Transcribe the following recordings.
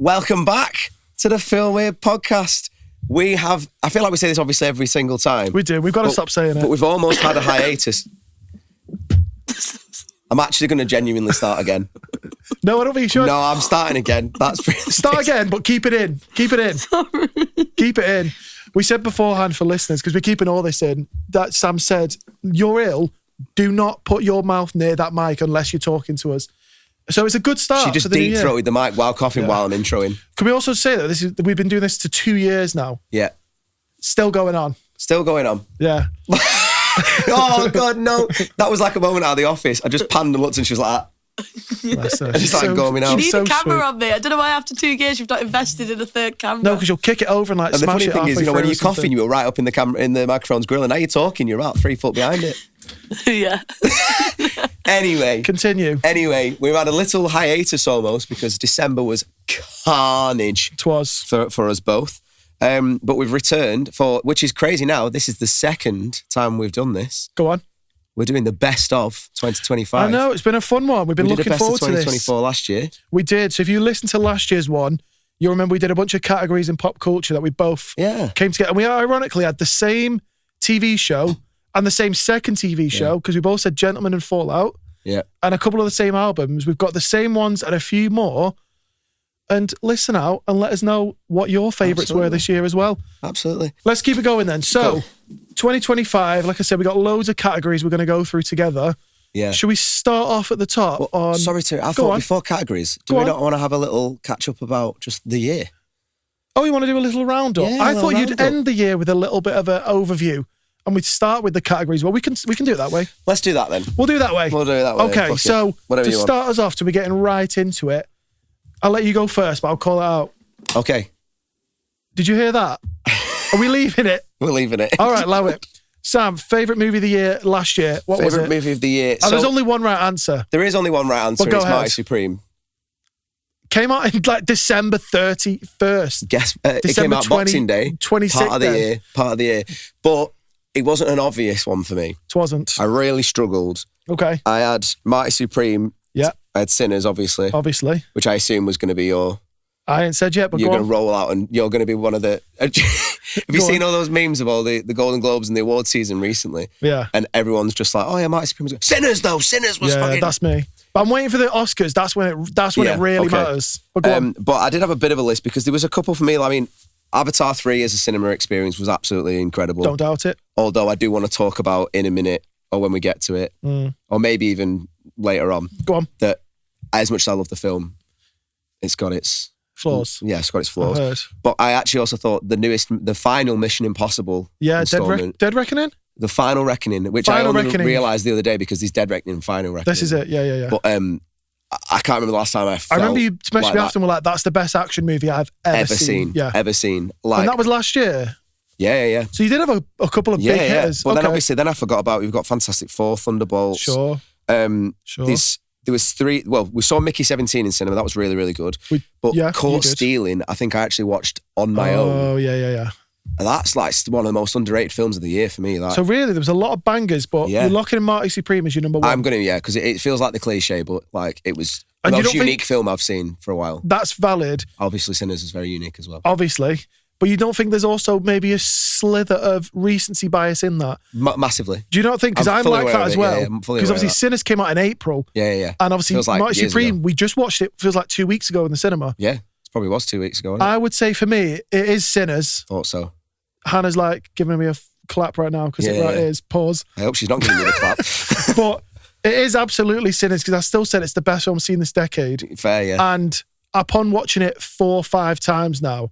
Welcome back to the Feel Weird podcast. I feel like we say this obviously every single time. We do. We've got to stop saying it. But we've almost had a hiatus. I'm actually going to genuinely start again. No, I don't think you should. No, I'm starting again. Start again, but keep it in. Keep it in. Sorry. Keep it in. We said beforehand for listeners, because we're keeping all this in, that Sam said, you're ill, do not put your mouth near that mic unless you're talking to us. So it's a good start. She just deep-throated the mic while coughing while I'm introing. Can we also say that we've been doing this for 2 years now? Yeah. Still going on. Still going on. Yeah. Oh, God, no. That was like a moment out of The Office. I just panned and looked and she was like that. Just like going out. You need so a camera sweet. on me. I don't know why after 2 years you've not invested in a third camera. No, because you'll kick it over and And the smash funny it thing is, halfway when through you're or something. coughing, you were right up in the camera, in the microphone's grill, and now you're talking, you're about 3 foot behind it. Yeah. Anyway. Continue. Anyway, we've had a little hiatus almost because December was carnage. It was. For us both. But we've returned which is crazy now. This is the second time we've done this. Go on. We're doing the best of 2025. I know, it's been a fun one. We've been looking forward to this. We did the best of 2024 last year. We did. So if you listen to last year's one, you'll remember we did a bunch of categories in pop culture that we both came together. And we ironically had the same TV show and the same second TV show, because we both said Gentleman and Fallout. Yeah. And a couple of the same albums. We've got the same ones and a few more. And listen out and let us know what your favourites were this year as well. Absolutely. Let's keep it going then. So, 2025, like I said, we got loads of categories we're going to go through together. Yeah. Should we start off at the top on... Sorry to... I thought before categories, do we not want to have a little catch-up about just the year? Oh, you want to do a little roundup? Yeah, I thought you'd end the year with a little bit of an overview. And we'd start with the categories. Well, we can do it that way. Let's do that then. We'll do it that way. We'll do it that way. Okay, so to start us off, to be getting right into it, I'll let you go first, but I'll call it out. Okay. Did you hear that? Are we leaving it? We're leaving it. All right, allow it. Sam, favourite movie of the year last year? What was it? Favourite movie of the year? Oh, there's only one right answer. There is only one right answer. Well, go it's ahead. Mighty Supreme. Came out in like December 31st. Guess it came out Boxing Day. 26th Part of the year. But it wasn't an obvious one for me. It wasn't. I really struggled. Okay. I had Mighty Supreme. Yeah. I had Sinners, obviously. Obviously. Which I assume was going to be your... I ain't said yet, but you're go going to roll out and you're going to be one of the... Have you seen all those memes of all the Golden Globes and the award season recently? Yeah. And everyone's just like, oh yeah, Mighty Supreme was good. Sinners though, Sinners was fucking... Yeah, that's me. But I'm waiting for the Oscars. That's when it really matters. But go on. But I did have a bit of a list because there was a couple for me. I mean, Avatar 3 as a cinema experience was absolutely incredible. Don't doubt it. Although I do want to talk about in a minute or when we get to it, or maybe even later on. Go on. That as much as I love the film, it's got its... Flaws. Yeah, it's got its flaws. I've heard. But I actually also thought the final Mission Impossible installment, Dead Reckoning? The Final Reckoning, which I only realised the other day because there's Dead Reckoning and Final Reckoning. This is it, yeah. But I can't remember the last time I remember you messaged me after and were like, that's the best action movie I've ever seen. Yeah. Ever seen. Like, and that was last year? Yeah. So you did have a couple of big hitters. But then obviously, I forgot about, we've got Fantastic Four, Thunderbolts. Sure. There was 3, well, we saw Mickey 17 in cinema, that was really, really good. But Caught Stealing, I think I actually watched on my own. Oh, yeah. And that's like one of the most underrated films of the year for me. So really, there was a lot of bangers, but you're locking in Marty Supreme as your number one. I'm going to, because it feels like the cliche, but like it was the most unique film I've seen for a while. That's valid. Obviously, Sinners is very unique as well. Obviously. But you don't think there's also maybe a slither of recency bias in that? Massively. Do you not think? Because I'm like that as well. Because obviously Sinners came out in April. Yeah. And obviously like Marty Supreme, we just watched it, feels like 2 weeks ago in the cinema. Yeah, it probably was 2 weeks ago, wasn't it? I would say for me, it is Sinners. Thought so. Hannah's like giving me a clap right now because it is. Pause. I hope she's not giving me the clap. But it is absolutely Sinners because I still said it's the best film I've seen this decade. Fair, yeah. And upon watching it 4 or 5 times now,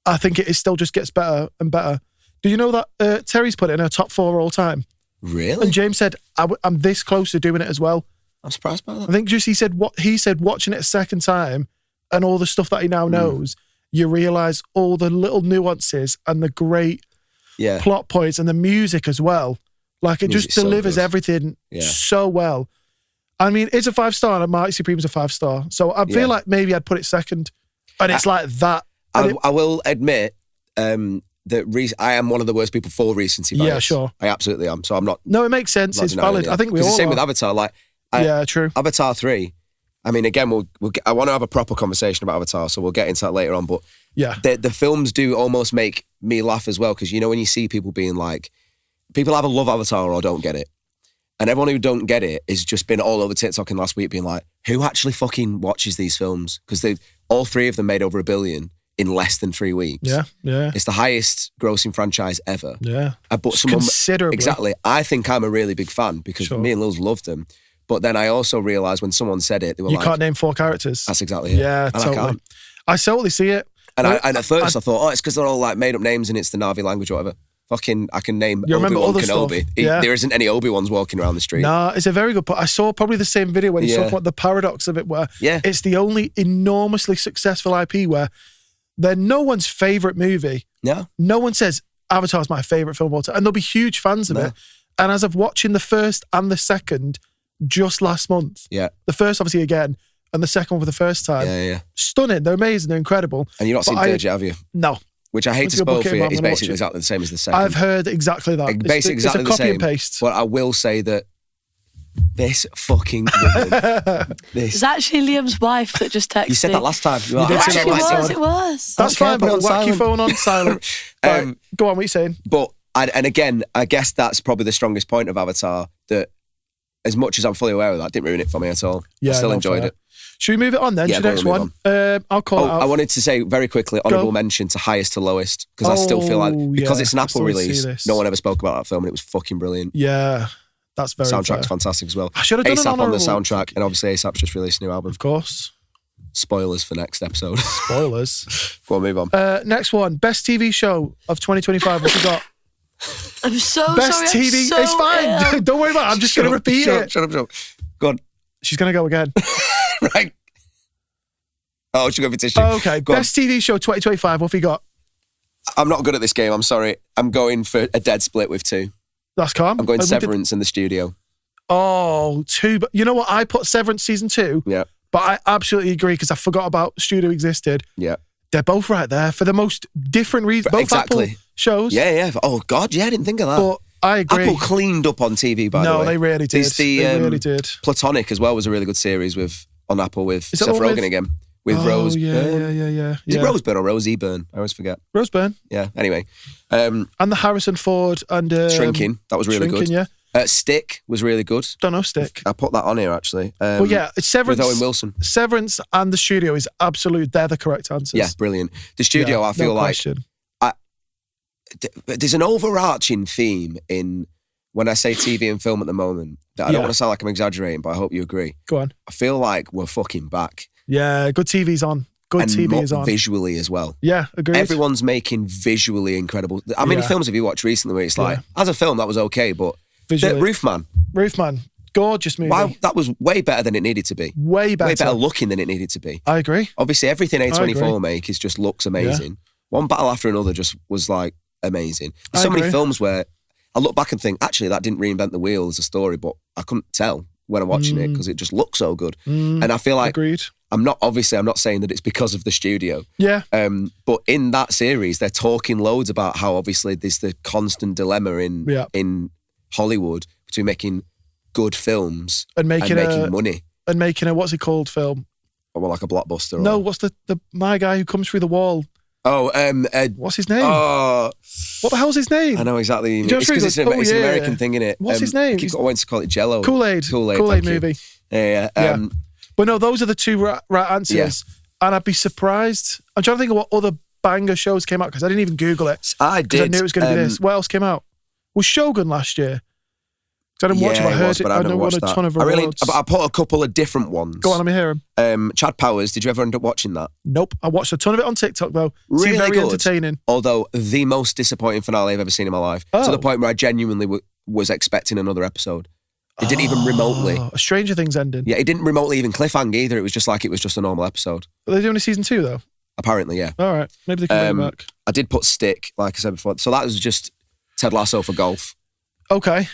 I think it still just gets better and better. Do you know that Terry's put it in her top 4 all time? Really? And James said, I'm this close to doing it as well. I'm surprised by that. I think just he said watching it a second time and all the stuff that he now knows, you realise all the little nuances and the great plot points and the music as well. Like it just delivers everything so well. I mean, it's a 5-star and Marty Supreme's a 5-star. So I feel like maybe I'd put it second. And it's like that. I will admit that I am one of the worst people for recency bias. Yeah, sure. I absolutely am. So I'm not... No, it makes sense. It's valid. I think we all It's the same are. with Avatar. Like, true. Avatar 3, I mean, again, I want to have a proper conversation about Avatar, so we'll get into that later on. But yeah, the films do almost make me laugh as well, because when you see people being like, people either love Avatar or don't get it. And everyone who don't get it has just been all over TikTok in last week being like, who actually fucking watches these films? Because all three of them made over $1 billion in less than 3 weeks. Yeah. It's the highest grossing franchise ever. Yeah. But considerably. Exactly. I think I'm a really big fan because me and Lils loved them. But then I also realised when someone said it, they were you can't name 4 characters. That's exactly it. Yeah, and totally. I totally see it. And at first I thought, it's because they're all like made up names and it's the Na'vi language or whatever. Fucking, I can name Obi-Wan Kenobi. There isn't any Obi-Wans walking around the street. Nah, it's a very good point. I saw probably the same video when he's talking about the paradox of it, where it's the only enormously successful IP where they're no one's favourite movie. No. No one says, Avatar's my favourite film of all time. And they'll be huge fans of it. And as of watching the first and the second just last month, the first obviously again, and the second one for the first time, stunning. They're amazing. They're incredible. And you've not seen third yet, have you? No. Which I hate to spoil for you, is basically exactly the same as the second. I've heard exactly that. Basically exactly it's a copy and paste. But I will say that this fucking woman, It's actually Liam's wife that just texted. You said that last time. It was. That's fine, but whack your phone on silent. Right, go on, what are you saying? But, and again, I guess that's probably the strongest point of Avatar, that as much as I'm fully aware of that, didn't ruin it for me at all. I still enjoyed it. Should we move it on then to the next one? I'll call it out. I wanted to say very quickly, honourable mention to highest to lowest, because I still feel like, because it's an Apple release, no one ever spoke about that film and it was fucking brilliant. Yeah, that's very Soundtrack's fantastic as well. I should have done ASAP on the soundtrack, and obviously ASAP's just released a new album. Of course. Spoilers for next episode. Spoilers. Go on, move on. Next one, best TV show of 2025. What you got? I'm so best sorry. TV. It's fine. Don't worry about it. I'm just going to repeat it. Shut up. Go on. She's going to go again. Right. Oh, she'll go for tissue. Okay, best TV show 2025. What have you got? I'm not good at this game. I'm sorry. I'm going for a dead split with 2. That's calm. I'm going Severance in the studio. Oh, 2. But you know what? I put Severance season 2. Yeah. But I absolutely agree because I forgot about Studio existed. Yeah. They're both right there for the most different reasons. Both Apple shows. Yeah. Oh, God, yeah, I didn't think of that. But I agree. Apple cleaned up on TV, by the way. No, they really did. They really did. Platonic as well was a really good series on Apple with Seth Rogen again. With Rose. Yeah. Is it Roseburn or Rosie Byrne? I always forget. Roseburn. Yeah, anyway. And the Harrison Ford and... Shrinking. That was really good. Yeah. Stick was really good. Don't know Stick. I put that on here, actually. Well, yeah, Severance. With Owen Wilson. Severance and The Studio is absolute. They're the correct answers. Yeah, brilliant. The Studio, I feel like... there's an overarching theme in... When I say TV and film at the moment, that I don't want to sound like I'm exaggerating, but I hope you agree. Go on. I feel like we're fucking back. Yeah, good TV's on. Good TV is on. Visually as well. Yeah, agreed. Everyone's making visually incredible. How many films have you watched recently where it's like, as a film, that was okay, but Roofman, gorgeous movie. Wow, that was way better than it needed to be. Way better looking than it needed to be. I agree. Obviously, everything A24 make just looks amazing. One battle after another just was like amazing. There's so many films where I look back and think, actually, that didn't reinvent the wheel as a story, but I couldn't tell when I'm watching it because it just looks so good. And I feel like agreed. I'm not saying that it's because of the studio. Yeah. But in that series, they're talking loads about how obviously there's the constant dilemma in Hollywood between making good films and making money. And making a, what's it called, film? Well, like a blockbuster. No, what's the my guy who comes through the wall? Oh, what's his name? What the hell's his name? I know exactly. It's because it's an American thing, innit? What's his name? I wanted to call it Jello. Kool-Aid movie. Yeah. But no, those are the 2 right answers. Yeah. And I'd be surprised. I'm trying to think of what other banger shows came out because I didn't even Google it. I did. I knew it was going to be this. What else came out? Was Shogun last year? I didn't watch it, I heard it. I know won a ton of awards. I put a couple of different ones. Go on, let me hear them. Chad Powers, did you ever end up watching that? Nope. I watched a ton of it on TikTok though. Really very good. Entertaining. Although the most disappointing finale I've ever seen in my life. To the point where I genuinely was expecting another episode. It didn't even remotely. A Stranger Things ending. Yeah, it didn't remotely even cliffhang either. It was just like it was just a normal episode. Are they doing a season 2 though? Apparently, yeah. All right. Maybe they can bring it back. I did put Stick, like I said before. So that was just Ted Lasso for golf. Okay.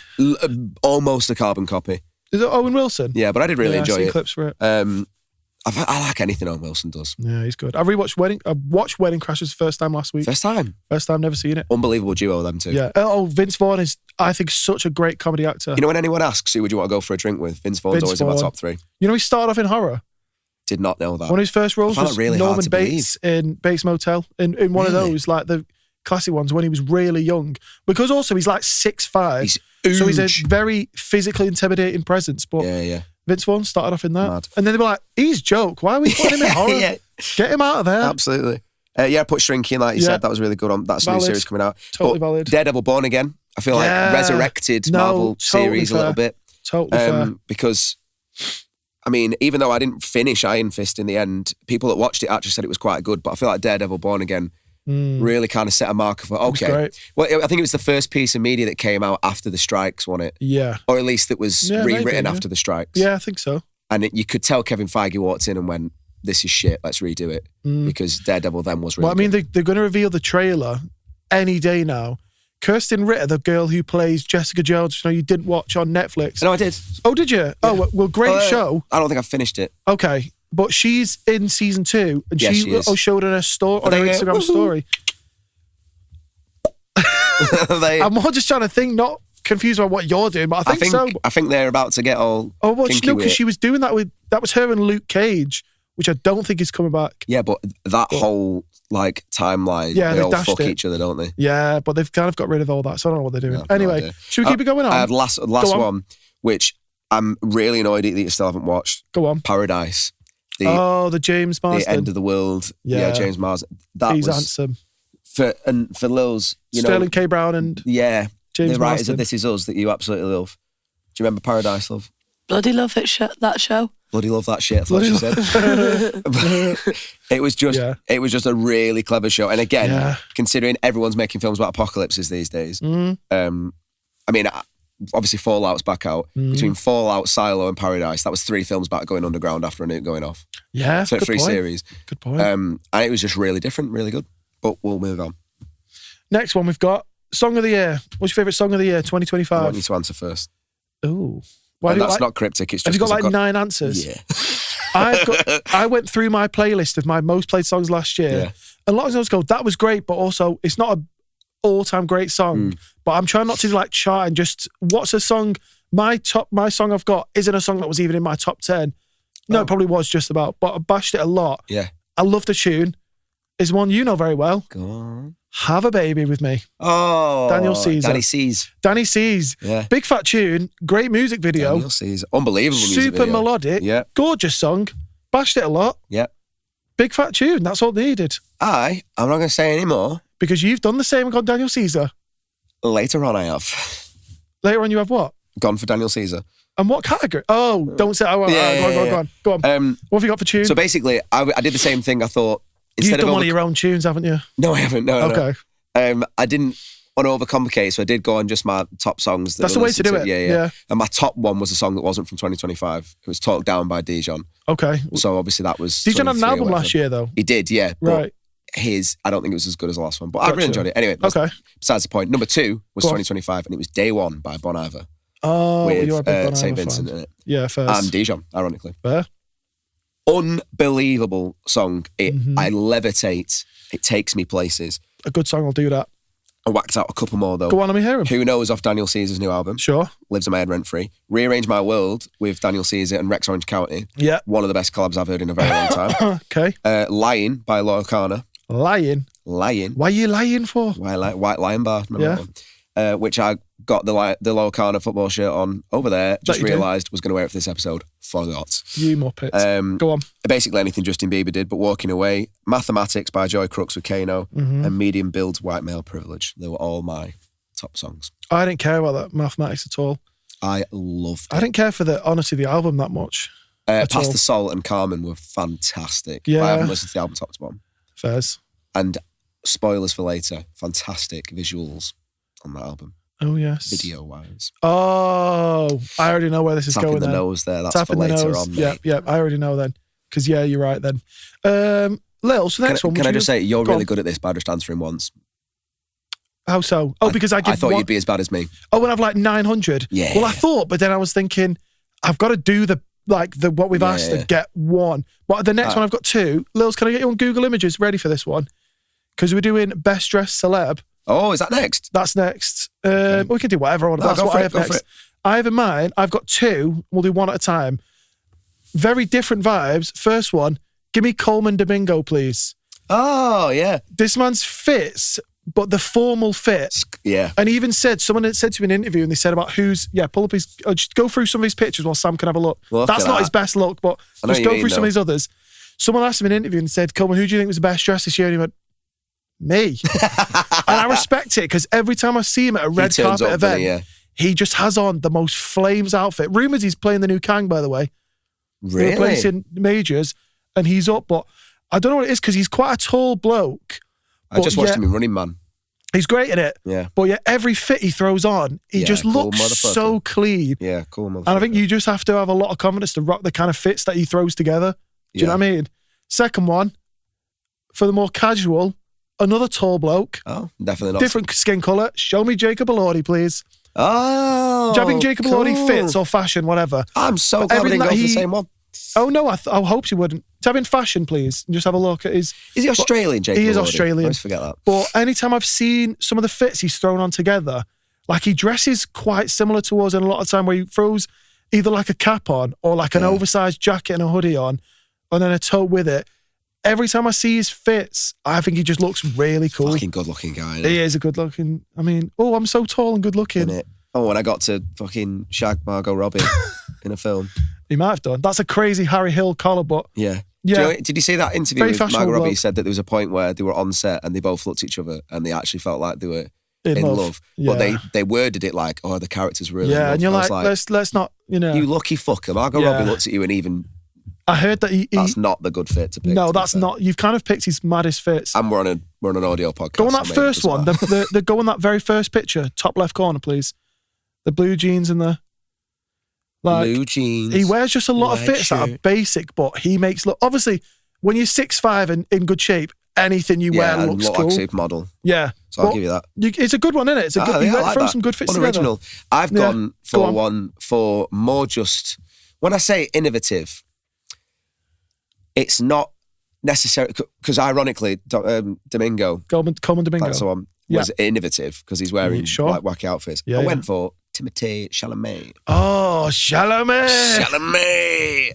Almost a carbon copy. Is it Owen Wilson? Yeah, but I did really enjoy it. Clips for it. I like anything Owen Wilson does. Yeah, he's good. I watched Wedding Crashers first time last week. First time, never seen it. Unbelievable duo, them two. Yeah. Oh, Vince Vaughn is, I think, such a great comedy actor. You know, when anyone asks who would you want to go for a drink with, Vince Vaughn's always in my top 3. You know, he started off in horror. Did not know that. One of his first roles was really Norman Bates in Bates Motel, in one of those, like the classic ones when he was really young. Because also he's like 6'5", so he's a very physically intimidating presence. But Vince Vaughn started off in that. Mad. And then they were like, he's joke. Why are we putting him in horror? Get him out of there. Absolutely. I put Shrinking, like you said, that was really good. That's a new series coming out. Totally valid. Daredevil Born Again, I feel like resurrected Marvel series a little bit. Totally fair. Because, I mean, even though I didn't finish Iron Fist in the end, people that watched it actually said it was quite good, but I feel like Daredevil Born Again really kind of set a marker for, okay. Well, I think it was the first piece of media that came out after the strikes, wasn't it? Yeah. Or at least it was rewritten after the strikes. Yeah, I think so. And you could tell Kevin Feige walked in and went, this is shit, let's redo it. Because Daredevil then was really Well, I mean, they're going to reveal the trailer any day now. Kirsten Ritter, the girl who plays Jessica Jones, you didn't watch on Netflix. No, I did. Oh, did you? Yeah. Oh, well, great show. I don't think I've finished it. Okay. But she's in season 2, and she showed on her story, on her Instagram story. I'm more just trying to think, not confused about what you're doing, but I think so. I think they're about to get all kinky because she was doing that that was her and Luke Cage, which I don't think is coming back. Yeah, but whole timeline, they all fuck each other, don't they? Yeah, but they've kind of got rid of all that, so I don't know what they're doing. Anyway, should we keep it going on? I had last one, which I'm really annoyed that you still haven't watched. Go on. Paradise. The James Marsden. The End of the World. Yeah, James Marsden. He's handsome. For Lil's, Sterling K. Brown and James the writers Marsden. of This Is Us that you absolutely love. Do you remember Paradise, love? Bloody love that show. Bloody love that shit, I thought she said. It was just a really clever show. And again, considering everyone's making films about apocalypses these days, I mean, obviously Fallout's back out. Between Fallout, Silo and Paradise, that was 3 films about going underground after a nuke going off. Yeah, so 3 series. Good point. And it was just really different, really good. But we'll move on. Next one we've got, Song of the Year. What's your favourite Song of the Year, 2025? I want you to answer first. Ooh. That's not cryptic, it's just... Have you got 9 answers? Yeah. I went through my playlist of my most played songs last year, and a lot of songs go, that was great, but also it's not an all-time great song. But I'm trying not to chart and just, what's a song, my song I've got isn't a song that was even in my top 10. No, it probably was just about, but I bashed it a lot. Yeah. I love the tune. Is one you know very well. Go on. Have a Baby with Me. Oh. Daniel Caesar. Danny C's. Yeah. Big fat tune. Great music video. Daniel Caesar. Unbelievable music video. Super melodic. Yeah. Gorgeous song. Bashed it a lot. Yeah. Big fat tune. That's all needed. I'm not going to say any more. Because you've done the same and got Daniel Caesar. Later on I have. Later on you have what? Gone for Daniel Caesar. And what category? Oh, don't say... Go on. What have you got for tune? So basically, I did the same thing. I thought... You've done one of your own tunes, haven't you? No, I haven't. No, okay. No. I didn't want to overcomplicate, so I did go on just my top songs. That's the way to do it. Yeah. And my top one was a song that wasn't from 2025. It was Talked Down by Dijon. Okay. So obviously that was... Dijon had an album last year, though. He did, yeah. Right. I don't think it was as good as the last one, but I really enjoyed it. Anyway, besides the point. Number 2 was 2025, and it was Day One by Bon Iver. Oh, with St. Vincent in it. Yeah, fair. And Dijon, ironically. Fair. Unbelievable song. I levitate. It takes me places. A good song, I'll do that. I whacked out a couple more though. Go on, let me hear them. Who Knows off Daniel Caesar's new album. Sure. Lives in my head rent free. Rearrange My World with Daniel Caesar and Rex Orange County. Yeah. One of the best collabs I've heard in a very long time. Okay. Lying by Loyal Kana. Lying? Lying. Why are you lying for? White Lion Bar. Remember that one? Which I got the Loyal Kana football shirt on over there. Just realised was going to wear it for this episode. Forgot. You muppet. Go on. Basically anything Justin Bieber did, but Walking Away. Mathematics by Joy Crooks with Kano. And Medium Builds White Male Privilege. They were all my top songs. I didn't care about that Mathematics at all. I loved it. I didn't care for the album that much. Pastor Sol and Carmen were fantastic. Yeah. I haven't listened to the album top to bottom. Fairs. And spoilers for later, fantastic visuals on that album. Oh, yes. Video-wise. Oh, I already know where this is going Tapping then. the nose there, that's Tapping for later the nose. on. Yeah, I already know then. Because, you're right then. Lil, so the next one. Can I just say, you're really good at this by just answering once. How so? Oh, because I thought you'd be as bad as me. Oh, when I've like 900? Yeah. Well, I thought, but then I was thinking, I've got to do what we've asked and get one. But the next one, I've got 2. Lils, can I get you on Google Images ready for this one? Because we're doing Best Dressed Celeb. Oh, is that next? That's next. We can do whatever. That's what I have next. I have in mind, I've got 2. We'll do one at a time. very different vibes. First one, give me Coleman Domingo, please. Oh, yeah. This man's fits, but the formal fit. Yeah. And he even said, someone had said to me in an interview, and they said about pull up his, just go through some of his pictures while Sam can have a look. That's not his best look, but just go through some of his others. Someone asked him in an interview and said, Coleman, who do you think was the best dressed this year? And he went, me. And I respect it, because every time I see him at a red carpet event, he just has on the most flames outfit. Rumours he's playing the new Kang, by the way. Really? Replacing Majors, and he's up, but I don't know what it is, because he's quite a tall bloke. I just watched him in Running Man. He's great in it. Yeah. But every fit he throws on, he just looks so clean. Yeah, cool motherfucker. And I think you just have to have a lot of confidence to rock the kind of fits that he throws together. Do you know what I mean? Second one, for the more casual, another tall bloke. Oh, definitely not. Different skin colour. Show me Jacob Elordi, please. Oh, Do you think Jacob Elordi fits or fashion, whatever? I'm so glad we didn't go for the same one. Oh, no, I hope you wouldn't. Tap in fashion, please, and just have a look at his... Is he Australian, Jacob? He is Elordi? Australian. I always forget that. But anytime I've seen some of the fits he's thrown on together, like he dresses quite similar to us, and a lot of time where he throws either like a cap on or like an oversized jacket and a hoodie on, and then a tote with it. Every time I see his fits, I think he just looks really cool. Fucking good looking guy. He is a good looking... I mean, I'm so tall and good looking. Oh, when I got to fucking shag Margot Robbie in a film. He might have done. That's a crazy Harry Hill collar, but... Yeah. Yeah. Did you see that interview with Margot Robbie? He said that there was a point where they were on set and they both looked at each other and they actually felt like they were in love. Yeah. But they worded it like, the characters really in love. And you're like, let's not, You lucky fucker. Margot Robbie looked at you and even... I heard that that's not the good fit to pick. No, that's not. You've kind of picked his maddest fits. And we're on an audio podcast. Go on that first one. Go on that very first picture, top left corner, please. The blue jeans and the... blue jeans. He wears just a lot of fits that are basic, but he makes look... Obviously, when you're 6'5" and in good shape, anything you wear looks cool. Like supermodel. Yeah. So I'll give you that. It's a good one, isn't it? It's a good... I like throw that. some good fits Unoriginal. together. I've gone for one for more just... When I say innovative, it's not necessarily... Because ironically, Domingo... Coleman Domingo. That's the one. Was innovative because he's wearing like wacky outfits. I went for Timothée Chalamet. Oh, Chalamet.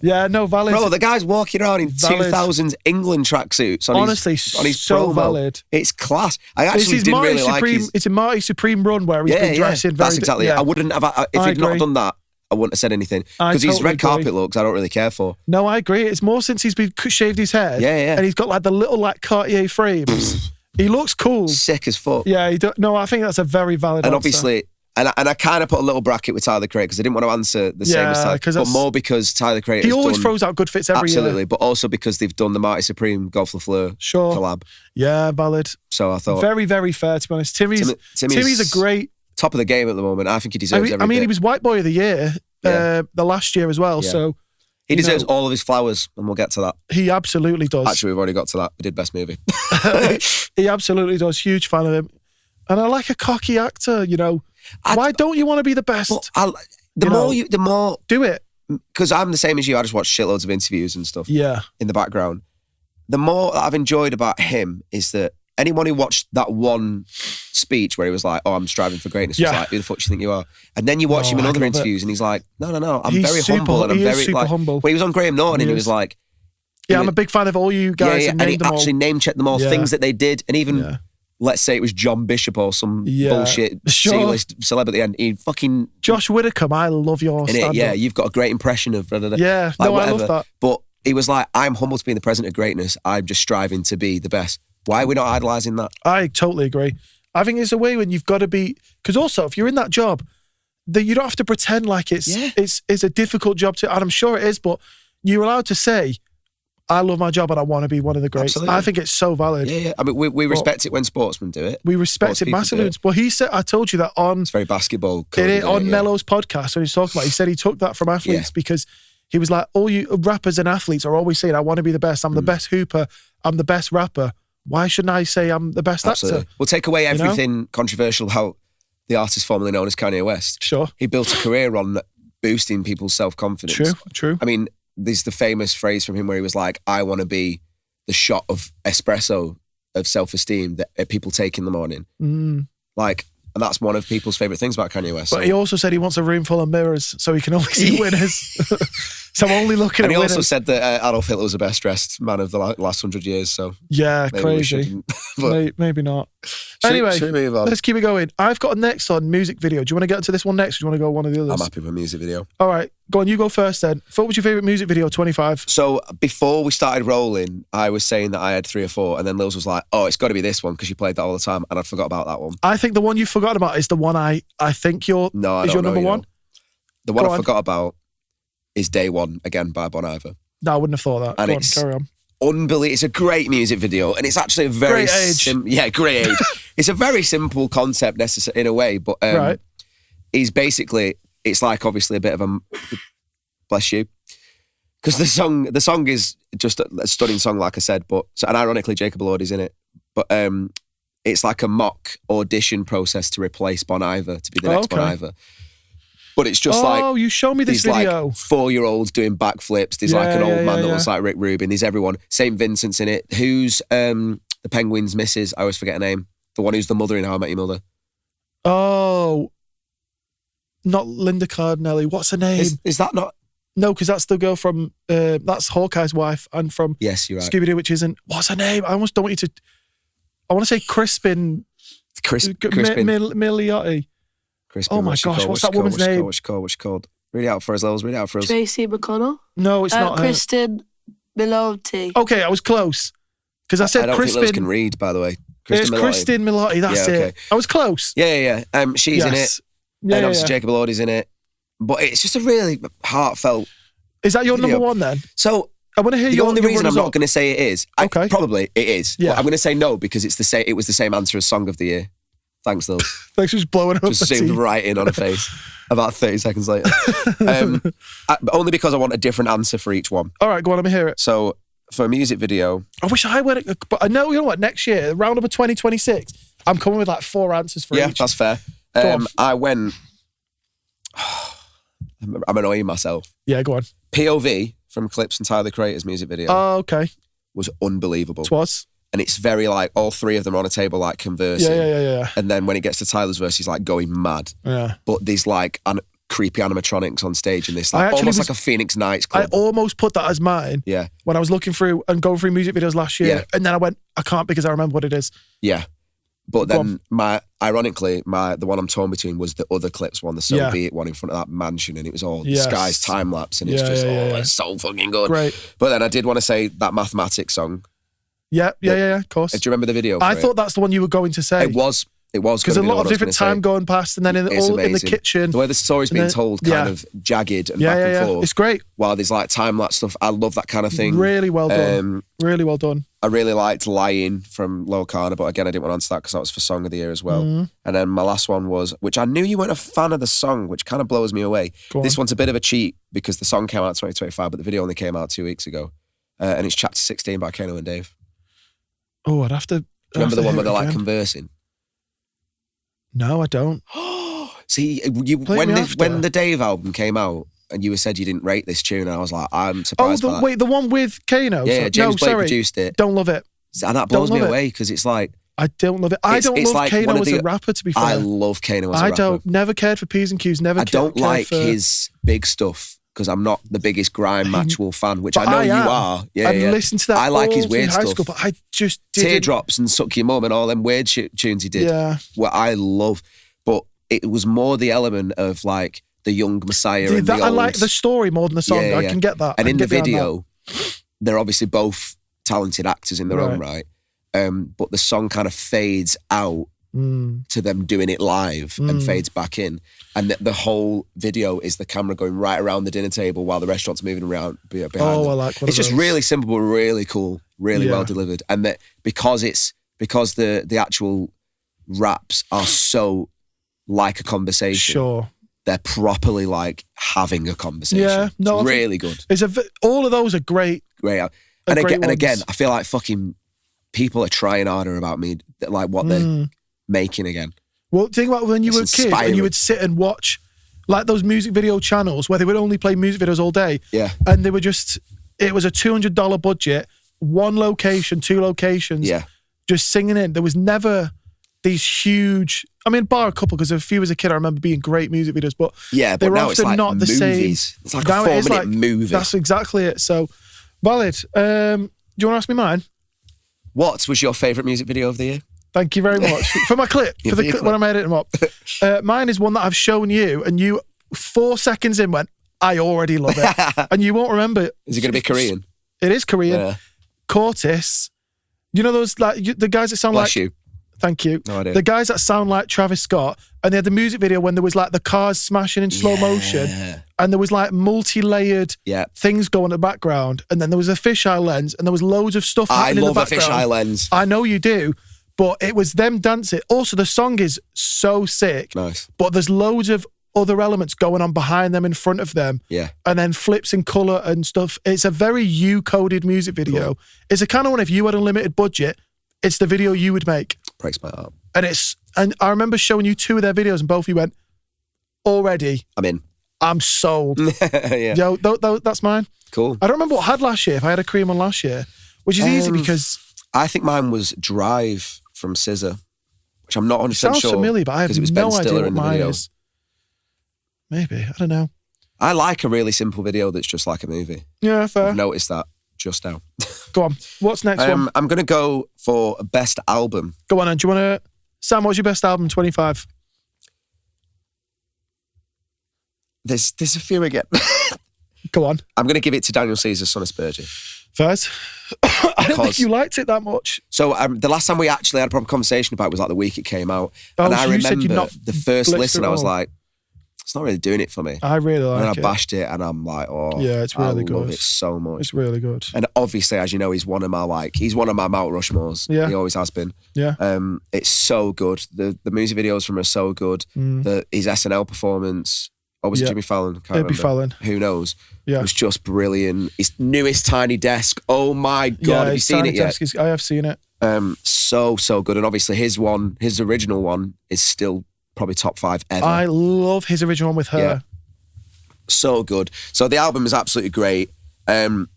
Yeah, no, valid. Bro, the guy's walking around in 2000s England tracksuits on his so promo. Valid. It's class. I actually didn't really like his... It's a Marty Supreme run where he's been dressing very... That's exactly it. I wouldn't have... If he'd not done that, I wouldn't have said anything. Because his red carpet looks, I don't really care for. No, I agree. It's more since he's been shaved his head. Yeah. And he's got like the little like Cartier frames. He looks cool. Sick as fuck. Yeah, no, I think that's a very valid answer. Obviously... And I kind of put a little bracket with Tyler Craig because I didn't want to answer the same as Tyler, but more because Tyler Craig he always throws out good fits every year. Absolutely, but also because they've done the Marty Supreme Golf LaFleur collab. Yeah, valid. So I thought... Very, very fair, to be honest. Timmy's a great... Top of the game at the moment. I think he deserves every bit. He was White Boy of the Year the last year as well, so... He deserves all of his flowers, and we'll get to that. He absolutely does. Actually, we've already got to that. We did Best Movie. He absolutely does. Huge fan of him. And I like a cocky actor, Why don't you want to be the best? The more do it. Because I'm the same as you. I just watch shitloads of interviews and stuff. Yeah. In the background. The more that I've enjoyed about him is that anyone who watched that one speech where he was like, I'm striving for greatness, was like, who the fuck do you think you are? And then you watch him in other interviews and he's like, no, I'm very humble. And I'm very humble. When he was on Graham Norton and he was like, I'm a big fan of all you guys. And he actually name-checked them all, things that they did. And even... Let's say it was John Bishop or some bullshit C-list celebrity, and he fucking... Josh Widdicombe, I love your stand-up. Yeah, you've got a great impression of... Yeah, I love that. But he was like, I'm humble to being the president of greatness. I'm just striving to be the best. Why are we not idolising that? I totally agree. I think it's a way when you've got to be... Because also, if you're in that job, you don't have to pretend like it's a difficult job to... And I'm sure it is, but you're allowed to say... I love my job and I want to be one of the greats. Absolutely. I think it's so valid. Yeah. I mean, we respect it when sportsmen do it. We respect it massively. But he said, I told you that on... It's very basketball. On Nello's podcast when he's talking about it, he said he took that from athletes because he was like, all you rappers and athletes are always saying, I want to be the best. I'm the best hooper. I'm the best rapper. Why shouldn't I say I'm the best actor? We'll take away everything controversial about the artist formerly known as Kanye West. Sure. He built a career on boosting people's self-confidence. True. I mean... There's the famous phrase from him where he was like, I want to be the shot of espresso of self-esteem that people take in the morning. Like, And that's one of people's favourite things about Kanye West. But he also said he wants a room full of mirrors so he can only see winners. So I'm only looking at winners. And he also said that Adolf Hitler was the best dressed man of the last 100 years. So yeah, crazy. Maybe not. Anyway, let's keep it going. I've got a next on music video. Do you want to get into this one next? Or do you want to go one of the others? I'm happy with music video. All right, go on. You go first then. What was your favourite music video? 25. So before we started rolling, I was saying that I had 3 or 4, and then Lils was like, "Oh, it's got to be this one because you played that all the time," and I forgot about that one. I think the one you forgot about is the one I think your number one. The one I forgot about is Day One, again by Bon Iver. No, I wouldn't have thought that. And carry on. Unbelievable. It's a great music video, and it's actually a very great age. Great age. It's a very simple concept, in a way, but right. He's basically, it's like obviously a bit of a bless you, because the song is just a stunning song, like I said, and ironically Jacob Elordi's in it, but it's like a mock audition process to replace Bon Iver, to be the next Bon Iver. But it's just you showed me this video. Like 4-year-olds doing backflips. There's like an old man that looks like Rick Rubin. There's everyone. St. Vincent's in it. Who's the Penguins' missus? I always forget her name. The one who's the mother in How I Met Your Mother. Oh, not Linda Cardinelli. What's her name? Is that not? No, because that's the girl from, that's Hawkeye's wife and from yes, you're right. Scooby-Doo, which isn't, what's her name? I almost don't want you to, I want to say Crispin. Miliotti. Crispin, oh my gosh, what's that woman's name? What's she called? Read it out for us, Lils. Read it out for us. Tracy McConnell? No, it's not her. Kristen Milotti. Okay, I was close. Because I said I don't Crispin. think Lils can read, by the way. It's Kristen Milotti, that's it. I was close. Yeah. She's in it. And obviously Jacob Elordi's in it. But it's just a really heartfelt Is that your video. number one then? So I want to hear your only reason I'm not going to say it is. Okay. Probably it is. Yeah. But I'm going to say no because it was the same answer as Song of the Year. Thanks, Lils. Thanks for just blowing up. Just zoomed right in on her face about 30 seconds later. Only because I want a different answer for each one. All right, go on, let me hear it. So for a music video... I wish I went... But I know, you know what, next year, round number 2026, I'm coming with like 4 answers for each. Yeah, that's fair. I went... I'm annoying myself. Yeah, go on. POV from Clips and Tyler, the Creator's music video. Oh, okay. Was unbelievable. It was. And it's very like, all 3 of them are on a table like conversing. Yeah. And then when it gets to Tyler's verse, he's like going mad. Yeah. But these like creepy animatronics on stage in this like almost like a Phoenix Nights club. I almost put that as mine. Yeah. When I was looking through and going through music videos last year. Yeah. And then I went, I can't because I remember what it is. Yeah. But then ironically, the one I'm torn between was the other Clips one, the So Be It one in front of that mansion, and it was all the Sky's time lapse, and it's just it's so fucking good. Great. But then I did want to say that Mathematics song. Yeah, of course. Do you remember the video? I thought that's the one you were going to say. It was because a lot of different time going past, and then in the kitchen. The way the story's being told, kind of jagged and back and forth. It's great. While there's like time lapse stuff, I love that kind of thing. Really well done. Really well done. I really liked Lying from Lil Kana, but again, I didn't want to answer that because that was for Song of the Year as well. Mm-hmm. And then my last one was, which I knew you weren't a fan of the song, which kind of blows me away. This one's a bit of a cheat because the song came out in 2025, but the video only came out 2 weeks ago. And it's Chapter 16 by Kano and Dave. Oh, I'd have to... Remember the one where they're like conversing? No, I don't. See, when the Dave album came out, and you said you didn't rate this tune, and I was like, I'm surprised. Oh, wait, the one with Kano? Yeah, James Blake produced it. Don't love it. And that blows me away because it's like... I don't love it. I don't love like Kano as a rapper, to be fair. I love Kano as a rapper. Never cared for P's and Q's, I don't like his big stuff because I'm not the biggest grime Matchwell fan, which I know you are. Yeah, I listened to that I like his weird stuff. School, but I just didn't. Teardrops and Suck Your Mum and all them weird tunes he did. Yeah. What I love. But it was more the element of like the young Messiah and the old... I like the story more than the song. Yeah. I can get that. And in the video, they're obviously both talented actors in their own right. But the song kind of fades out to them doing it live and fades back in. And the whole video is the camera going right around the dinner table while the restaurant's moving around behind them. I like one It's just those. really simple but really cool, really well delivered. And that because the actual raps are so like a conversation. Sure. They're properly like having a conversation. Yeah. No, it's really good. All of those are great. Great. And again, I feel like fucking people are trying harder about me, like what they're making again. Well, think about when you were a kid and you would sit and watch like those music video channels where they would only play music videos all day. Yeah. And they were just, it was a $200 budget, 1 location, 2 locations. Yeah. Just singing in. There was never these huge I mean, bar a couple, because a few as a kid I remember being great music videos, but yeah, they but were now often it's like not the movies. same. It's like Now a it is 4-minute movie. That's exactly it. So, valid. Do you want to ask me mine? What was your favourite music video of the year? Thank you very much. For my clip, Yeah, for the for your clip when I edited them up. Mine is one that I've shown you, and you 4 seconds in went, I already love it. And you won't remember it. Is it going to be Korean? It is Korean. Yeah. Cortis. You know those, like, the guys that sound Bless like... you. Thank you. No idea. The guys that sound like Travis Scott, and they had the music video when there was like the cars smashing in slow motion, and there was like multi-layered things going in the background, and then there was a fisheye lens, and there was loads of stuff happening in the background. I love a fisheye lens. I know you do, but it was them dancing. Also, the song is so sick. Nice. But there's loads of other elements going on behind them, in front of them. Yeah. And then flips in colour and stuff. It's a very you-coded music video. Cool. It's a kind of one, if you had a limited budget, it's the video you would make. Breaks my heart. And I remember showing you 2 of their videos, and both of you went, already. I'm in. I'm sold. Yeah. Yo, that's mine. Cool. I don't remember what I had last year, if I had a Korean one last year, which is easy because... I think mine was Drive from SZA, which I'm not 100% sure. Sounds familiar, but I have it was no Ben idea Stiller what in the mine video. is. Maybe. I don't know. I like a really simple video that's just like a movie. Yeah, fair. I've noticed that just now. Go on. What's next one? I'm going to go for best album. Go on, then. Do you want to... Sam, what's your best album, 25? There's a few again. Go on. I'm going to give it to Daniel Caesar's Son of Spurgeon. Fairs. I don't think you liked it that much. So the last time we actually had a proper conversation about it was like the week it came out. Oh, and so I you said you'd remember not the first blitzed listen, it I was all. like, it's not really doing it for me. I really like and then it. I bashed it and I'm like, oh, yeah, it's really I good. love it so much. It's really good. And obviously, as you know, he's one of my Mount Rushmores. Yeah. He always has been. Yeah. It's so good. The music videos from him are so good. His SNL performance, or was it Jimmy Fallon? It'd be Fallon. Who knows? Yeah. It was just brilliant. His newest Tiny Desk. Oh my God. Yeah, have you seen it yet? I have seen it. So good. And obviously his original one is still probably top 5 ever. I love his original one with her. Yeah. So good. So the album is absolutely great. Bon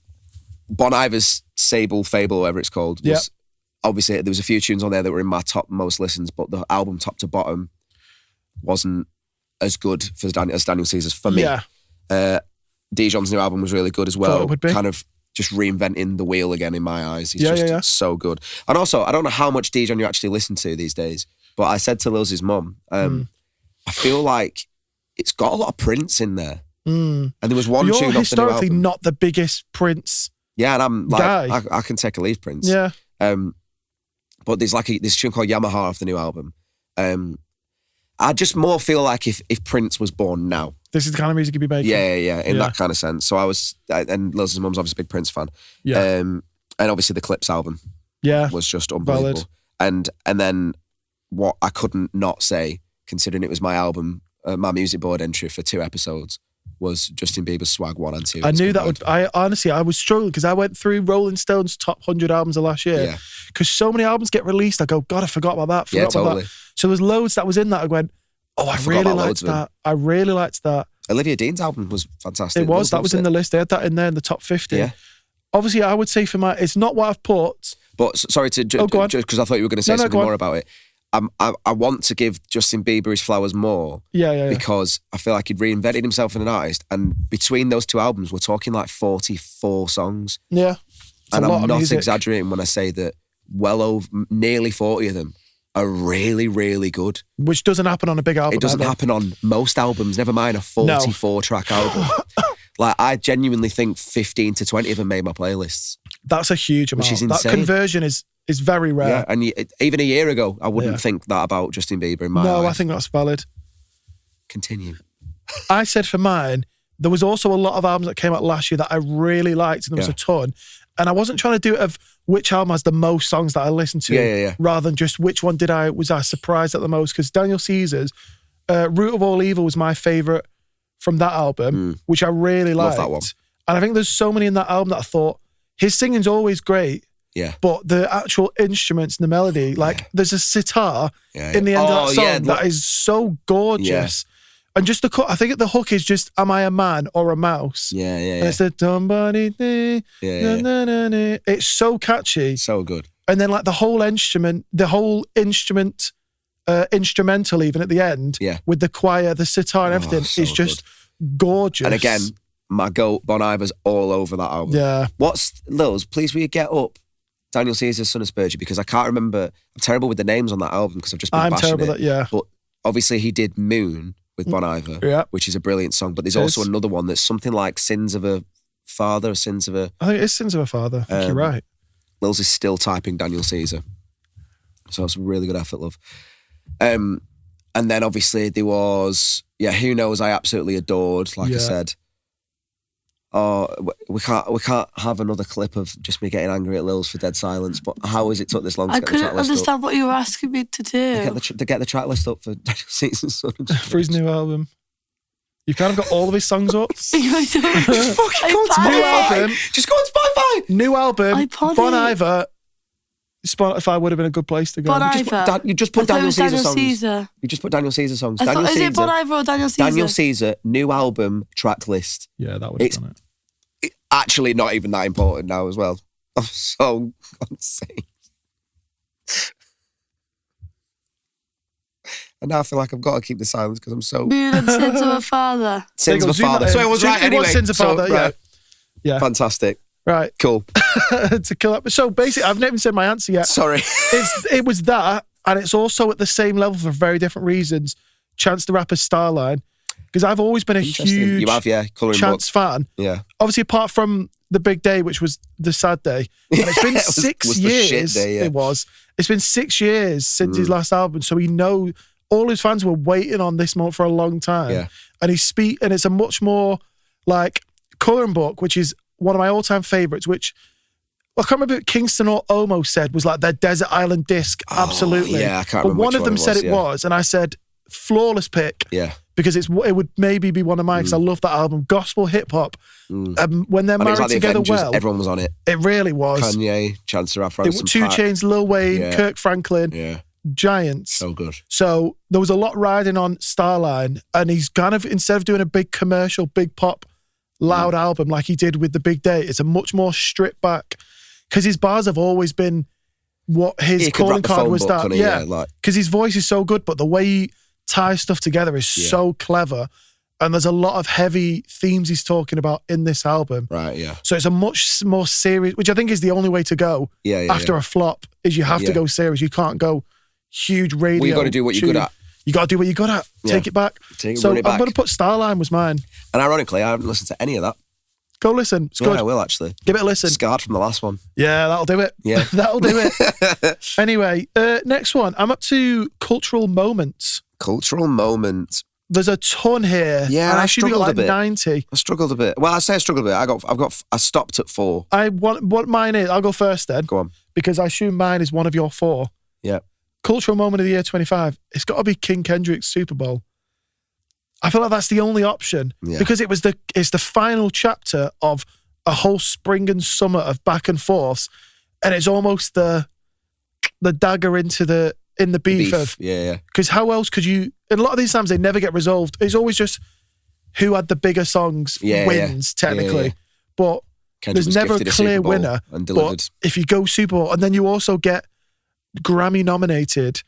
Iver's Fable, whatever it's called, was obviously, there was a few tunes on there that were in my top most listens, but the album top to bottom wasn't as good as Daniel Caesar's for me. Yeah. Dijon's new album was really good as well. It would be. Kind of just reinventing the wheel again in my eyes. He's Yeah. so good. And also, I don't know how much Dijon you actually listen to these days, but I said to Lil's mum, I feel like it's got a lot of Prince in there. And there was one You're tune off the new historically album. not the biggest Prince Yeah, and I'm like, guy. I can take a leave, Prince. Yeah. But there's like this tune called Yamaha off the new album. I just more feel like if Prince was born now. This is the kind of music you'd be making. Yeah, in that kind of sense. So and Lil's mum's obviously a big Prince fan. Yeah. And obviously the Clips album was just unbelievable. Valid. And then what I couldn't not say, considering it was my album, my music board entry for 2 episodes, was Justin Bieber's Swag 1 and 2. I knew that would... I was struggling because I went through Rolling Stone's top 100 albums of last year. Yeah. Because so many albums get released, I go, God, I forgot about that. Forgot about totally. that. So there's loads that was in that. I went, oh, I really liked that. I really liked that. Olivia Dean's album was fantastic. It was. That was in the list. They had that in there in the top 50. Yeah. Obviously, I would say for my... It's not what I've put. But sorry to... go on. Because I thought you were going to say something more about it. I want to give Justin Bieber his flowers more. Yeah. Because I feel like he'd reinvented himself as an artist. And between those 2 albums, we're talking like 44 songs. Yeah. And I'm not exaggerating when I say that well over nearly 40 of them are really, really good. Which doesn't happen on a big album. It doesn't happen on most albums, never mind a 44-track album. Like, I genuinely think 15 to 20 of them made my playlists. That's a huge amount. Which is insane. That conversion is very rare. Yeah, and even a year ago, I wouldn't think that about Justin Bieber in my No, eyes. I think that's valid. Continue. I said for mine, there was also a lot of albums that came out last year that I really liked, and there was a ton. And I wasn't trying to do it of which album has the most songs that I listened to, rather than just which one was I surprised at the most. Because Daniel Caesar's Root of All Evil was my favourite from that album, which I really liked. Love that one. And I think there's so many in that album that I thought, his singing's always great, but the actual instruments and the melody, like there's a sitar in the end of that song that is so gorgeous. And just the cut, I think the hook is just, am I a man or a mouse? And it's the somebody thing. It's so catchy. So good. And then like the whole instrument instrumental even at the end with the choir, the sitar and everything is just gorgeous. And again, my goat, Bon Iver's all over that album. Yeah. What's Lils, please will you get up Daniel Caesar's Son of Spurgeon, because I can't remember. I'm terrible with the names on that album because I've just been bashing it. But obviously he did Moon with Bon Iver, which is a brilliant song. But there's also another one that's something like Sins of a Father, or Sins of a... I think it is Sins of a Father. I think you're right. Lils is still typing Daniel Caesar. So it's a really good effort, love. And then obviously there was, Who Knows I absolutely adored, like I said. Oh, we can't have another clip of just me getting angry at Lils for Dead Silence. But how has it took this long to get the track list up? I couldn't understand what you were asking me to do. To get the track list up for Daniel Caesar's Son. For his new album. You've kind of got all of his songs up. Just fucking go on Spotify. Just go on Spotify. New album, Bon Iver. Spotify would have been a good place to go. Bon Iver. You just put Daniel Caesar songs. You just put Daniel Caesar songs. Is it Bon Iver or Daniel Caesar? Daniel Caesar, new album, track list. Yeah, that would have done it. Actually not even that important now as well. I'm so insane. And now I feel like I've got to keep the silence because I'm so... Moon and Sins of a Father. Sins of a Father. So it was right anyway. It was Sins of a Father, right. Yeah. Fantastic. Right. Cool. To kill up. So basically, I've not even said my answer yet. Sorry. It was that, and it's also at the same level for very different reasons. Chance the Rapper's Starline. Because I've always been a huge Chance fan. Yeah. Obviously, apart from the big day, which was the sad day. And it's been 6 years. It was. It's been 6 years since his last album. So he knows all his fans were waiting on this moment for a long time. Yeah. And and it's a much more like Colouring Book, which is one of my all-time favourites, which I can't remember what Kingston or Omo said was like their Desert Island disc. Absolutely. Yeah, I can't remember. But one of them said it was, and I said, flawless pick. Yeah. Because it would maybe be one of mine because I love that album. Gospel hip hop. When they're married like together Avengers, everyone was on it. It really was. Kanye, Chance the Rapper, 2 Chainz, Lil Wayne, Kirk Franklin, giants. So good. So there was a lot riding on Starline, and he's kind of, instead of doing a big commercial, big pop, loud album like he did with The Big Day, it's a much more stripped back, because his bars have always been what his calling card was. That because his voice is so good, but the way he ties stuff together is so clever, and there's a lot of heavy themes he's talking about in this album. Right, yeah. So it's a much more serious, which I think is the only way to go after a flop, is you have to go serious. You can't go huge radio. Well, you got to do what you're good at. You got to do what you're good at. Take it back. So I'm going to put Starline was mine. And ironically, I haven't listened to any of that. Go listen. It's good. I will actually. Give it a listen. Scarred from the last one. Yeah, that'll do it. Yeah. That'll do it. Anyway, next one. I'm up to Cultural Moments. Cultural Moment. There's a ton here. Yeah, and I struggled like 90. I struggled a bit. Well, I say I struggled a bit. I stopped at 4. What mine is, I'll go first then. Go on. Because I assume mine is one of your 4. Yeah. Cultural Moment of the Year 25. It's got to be King Kendrick's Super Bowl. I feel like that's the only option because it's the final chapter of a whole spring and summer of back and forths, and it's almost the dagger in the beef of because how else could you? And a lot of these times they never get resolved. It's always just who had the bigger songs wins technically, but Kendrick there's never a clear winner. But if you go Super Bowl, and then you also get Grammy nominated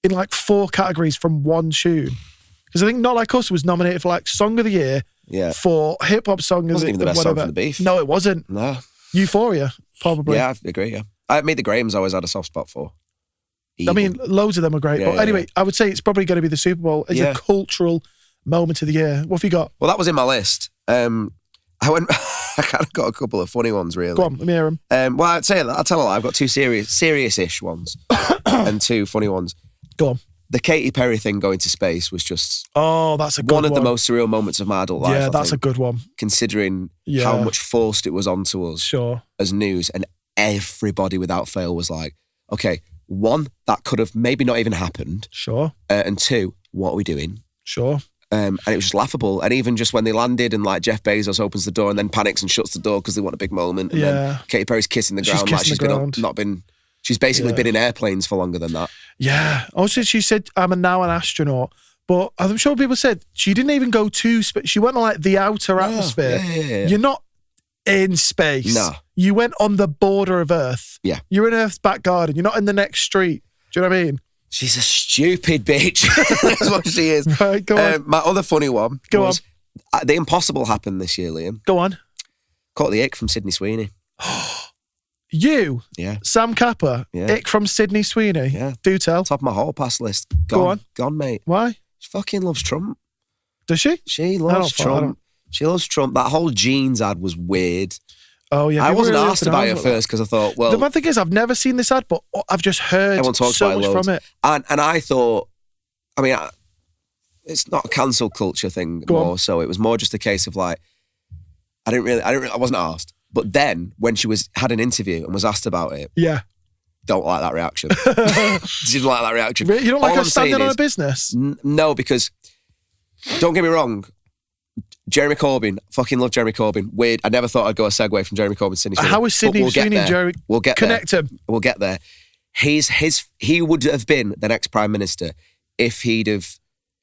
in like 4 categories from one tune. Because I think Not Like Us was nominated for like Song of the Year for Hip Hop Song of the Year. Wasn't even the best song from the beef. No, it wasn't. No. Euphoria, probably. Yeah, I agree, yeah. I Meet the Grahams I always had a soft spot for. Evil. I mean, loads of them are great. But anyway, I would say it's probably going to be the Super Bowl as a cultural moment of the year. What have you got? Well, that was in my list. I kind of got a couple of funny ones, really. Go on, let me hear them. Well, I'll tell a lie. I've got 2 serious-ish ones and 2 funny ones. Go on. The Katy Perry thing going to space was just... Oh, that's a good one. One of the most surreal moments of my adult life, Yeah, that's a good one. Considering how much forced it was onto us as news. And everybody without fail was like, okay, 1, that could have maybe not even happened. Sure. And 2, what are we doing? Sure. And it was just laughable. And even just when they landed and like Jeff Bezos opens the door and then panics and shuts the door because they want a big moment. And then Katy Perry's kissing the ground like she's basically been in airplanes for longer than that. Yeah. Also, she said, I'm now an astronaut. But I'm sure people said she didn't even go to space. She went on like the outer atmosphere. Yeah. You're not in space. No. You went on the border of Earth. Yeah. You're in Earth's back garden. You're not in the next street. Do you know what I mean? She's a stupid bitch. That's what she is. Right, go on. My other funny one Go was the impossible happened this year, Liam. Go on. Caught the ick from Sydney Sweeney. You, Yeah. Sam Capper, Yeah. ick from Sydney Sweeney. Yeah. Do tell. Top of my hall pass list. Go on. Gone, mate. Why? She fucking loves Trump. Does she? She loves I don't- Trump. She loves Trump. That whole jeans ad was weird. Oh, yeah. I people wasn't really asked up and about down it about first because I thought, well, that. The bad thing is, I've never seen this ad, but I've just heard everyone talks so about it much loads. from it. And I thought, I mean, it's not a cancel culture thing Go on. more. So it was more just a case of like, I wasn't asked. But then when she had an interview and was asked about it, Yeah. don't like that reaction. Didn't like that reaction. Really? You don't like All her I'm saying standing on is- a business? No, because don't get me wrong, Jeremy Corbyn, fucking love Jeremy Corbyn. Weird. I never thought I'd go a segue from Jeremy Corbyn to Sydney Sweeney. How is But Sydney we'll get Sweeney and there. Jerry We'll get connect there. him? We'll get there. He would have been the next Prime Minister if he'd have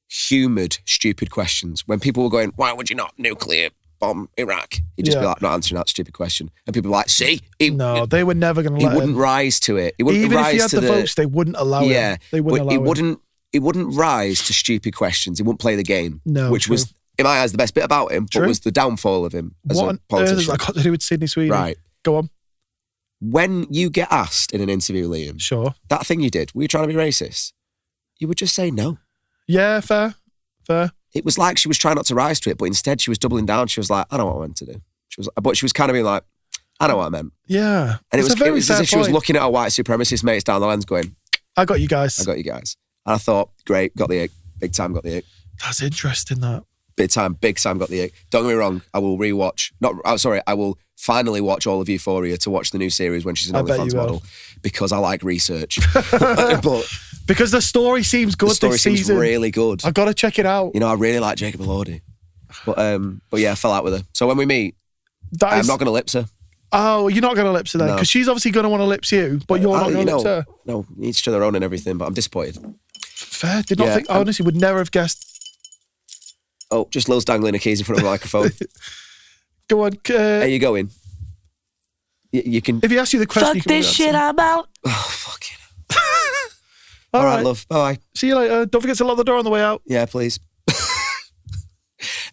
humoured stupid questions. When people were going, why would you not nuclear bomb Iraq? He'd just be Yeah. like, not answering that stupid question. And people were like, see? No, they were never going to He let wouldn't him. rise to it. He wouldn't Even if rise he had to the votes, they wouldn't allow yeah, him. They wouldn't but allow him. He wouldn't rise to stupid questions. He wouldn't play the game. No, which true. was, in my eyes, the best bit about him, True. but was the downfall of him as What a on earth politician. has that got to do with Sydney Sweeney? Right. Go on. When you get asked in an interview, Liam, Sure. that thing you did, were you trying to be racist? You would just say no. Yeah, fair. It was like she was trying not to rise to it, but instead she was doubling down. She was like, I know what I meant to do. But she was kind of being like, I know what I meant. Yeah. And It's a it very was as fair if she was point. looking at her white supremacist mates down the lens going, I got you guys. I got you guys. And I thought, great, got the ick. Big time got the ick. That's interesting, that. Big time got the ick. Don't get me wrong, I will rewatch. I will finally watch all of Euphoria to watch the new series when she's an I bet OnlyFans you will. model because I like research. But Because the story seems good the story this seems season. really good. I got to check it out. You know, I really like Jacob Elordi. But yeah, I fell out with her. So when we meet, That I'm is- not going to lips her. Oh, you're not going to lips her then? No. Because she's obviously going to want to lips you, but you're not You going to know, lips her. no, each to their own and everything, but I'm disappointed. Fair. Did not Yeah, think, I honestly would never have guessed. Oh, just Lil's dangling her keys in front of a microphone. Go on. Are you going? You can... If he asks you the question, you Fuck can this answer. shit, I'm out. Oh, fucking... All All right, right. love. Bye-bye. See you later. Don't forget to lock the door on the way out. Yeah, please.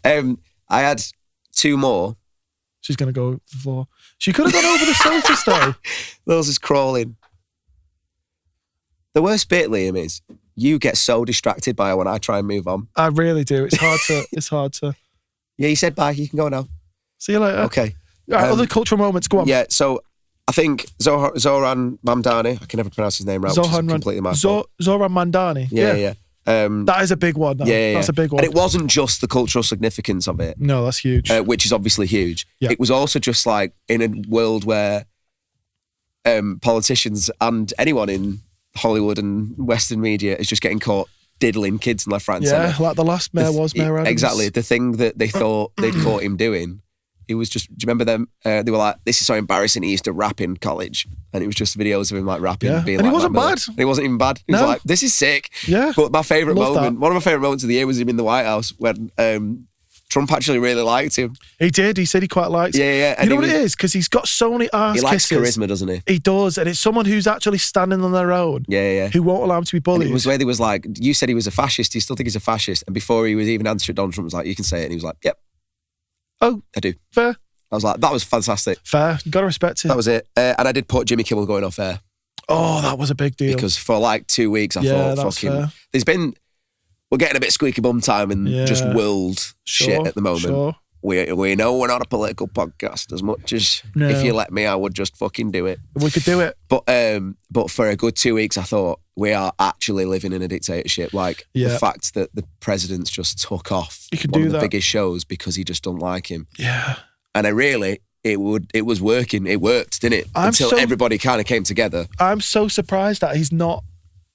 I had two more. She's going to go for the floor. She could have gone over the sofa though. Lil's is crawling. The worst bit, Liam, is you get so distracted by her when I try and move on. I really do. It's hard to. Yeah, you said bye. You can go now. See you later. Okay. All right, other cultural moments. Go on. Yeah, so I think Zoran Mamdani, I can never pronounce his name right, which is completely my fault. Zoran Mandani. Yeah. That is a big one. Though. Yeah. That's a big one. And it wasn't just the cultural significance of it, No, that's huge. which is obviously huge. Yeah. It was also just like in a world where politicians and anyone in Hollywood and Western media is just getting caught diddling kids in left, right and yeah, centre. like the last mayor was Mayor Adams. Exactly. The thing that they thought they'd caught him doing, it was just, do you remember them? They were like, this is so embarrassing. He used to rap in college. And it was just videos of him like rapping. Yeah. Being And he like wasn't Matt Miller. bad. And he wasn't even bad. He was No. like, this is sick. Yeah. But my favourite Love moment, that. one of my favourite moments of the year was him in the White House when Trump actually really liked him. He did. He said he quite likes. Yeah. You know what it is? Because he's got so many arse He likes kisses. charisma, doesn't he? He does, and it's someone who's actually standing on their own. Yeah. Who won't allow him to be And bullied. it was where they was like, you said he was a fascist. Do you still think he's a fascist? And before he was even answering, Donald Trump was like, you can say it. And he was like, yep, Oh, I do. fair. I was like, that was fantastic. Fair. You got to respect it. That was it. And I did put Jimmy Kimmel going off air. Oh, that was a big deal. Because for like 2 weeks, I Yeah, thought, that's fucking, fair. we're getting a bit squeaky bum time and just Yeah. world shit at the moment. Sure. We know we're not a political podcast as much as No. if you let me, I would just fucking do it. We could do it. But for a good 2 weeks, I thought we are actually living in a dictatorship. Like Yeah. the fact that the president's just took off You can one do of the that. biggest shows because he just don't like him. Yeah. And it was working. It worked, didn't it? Until everybody kind of came together. I'm so surprised that he's not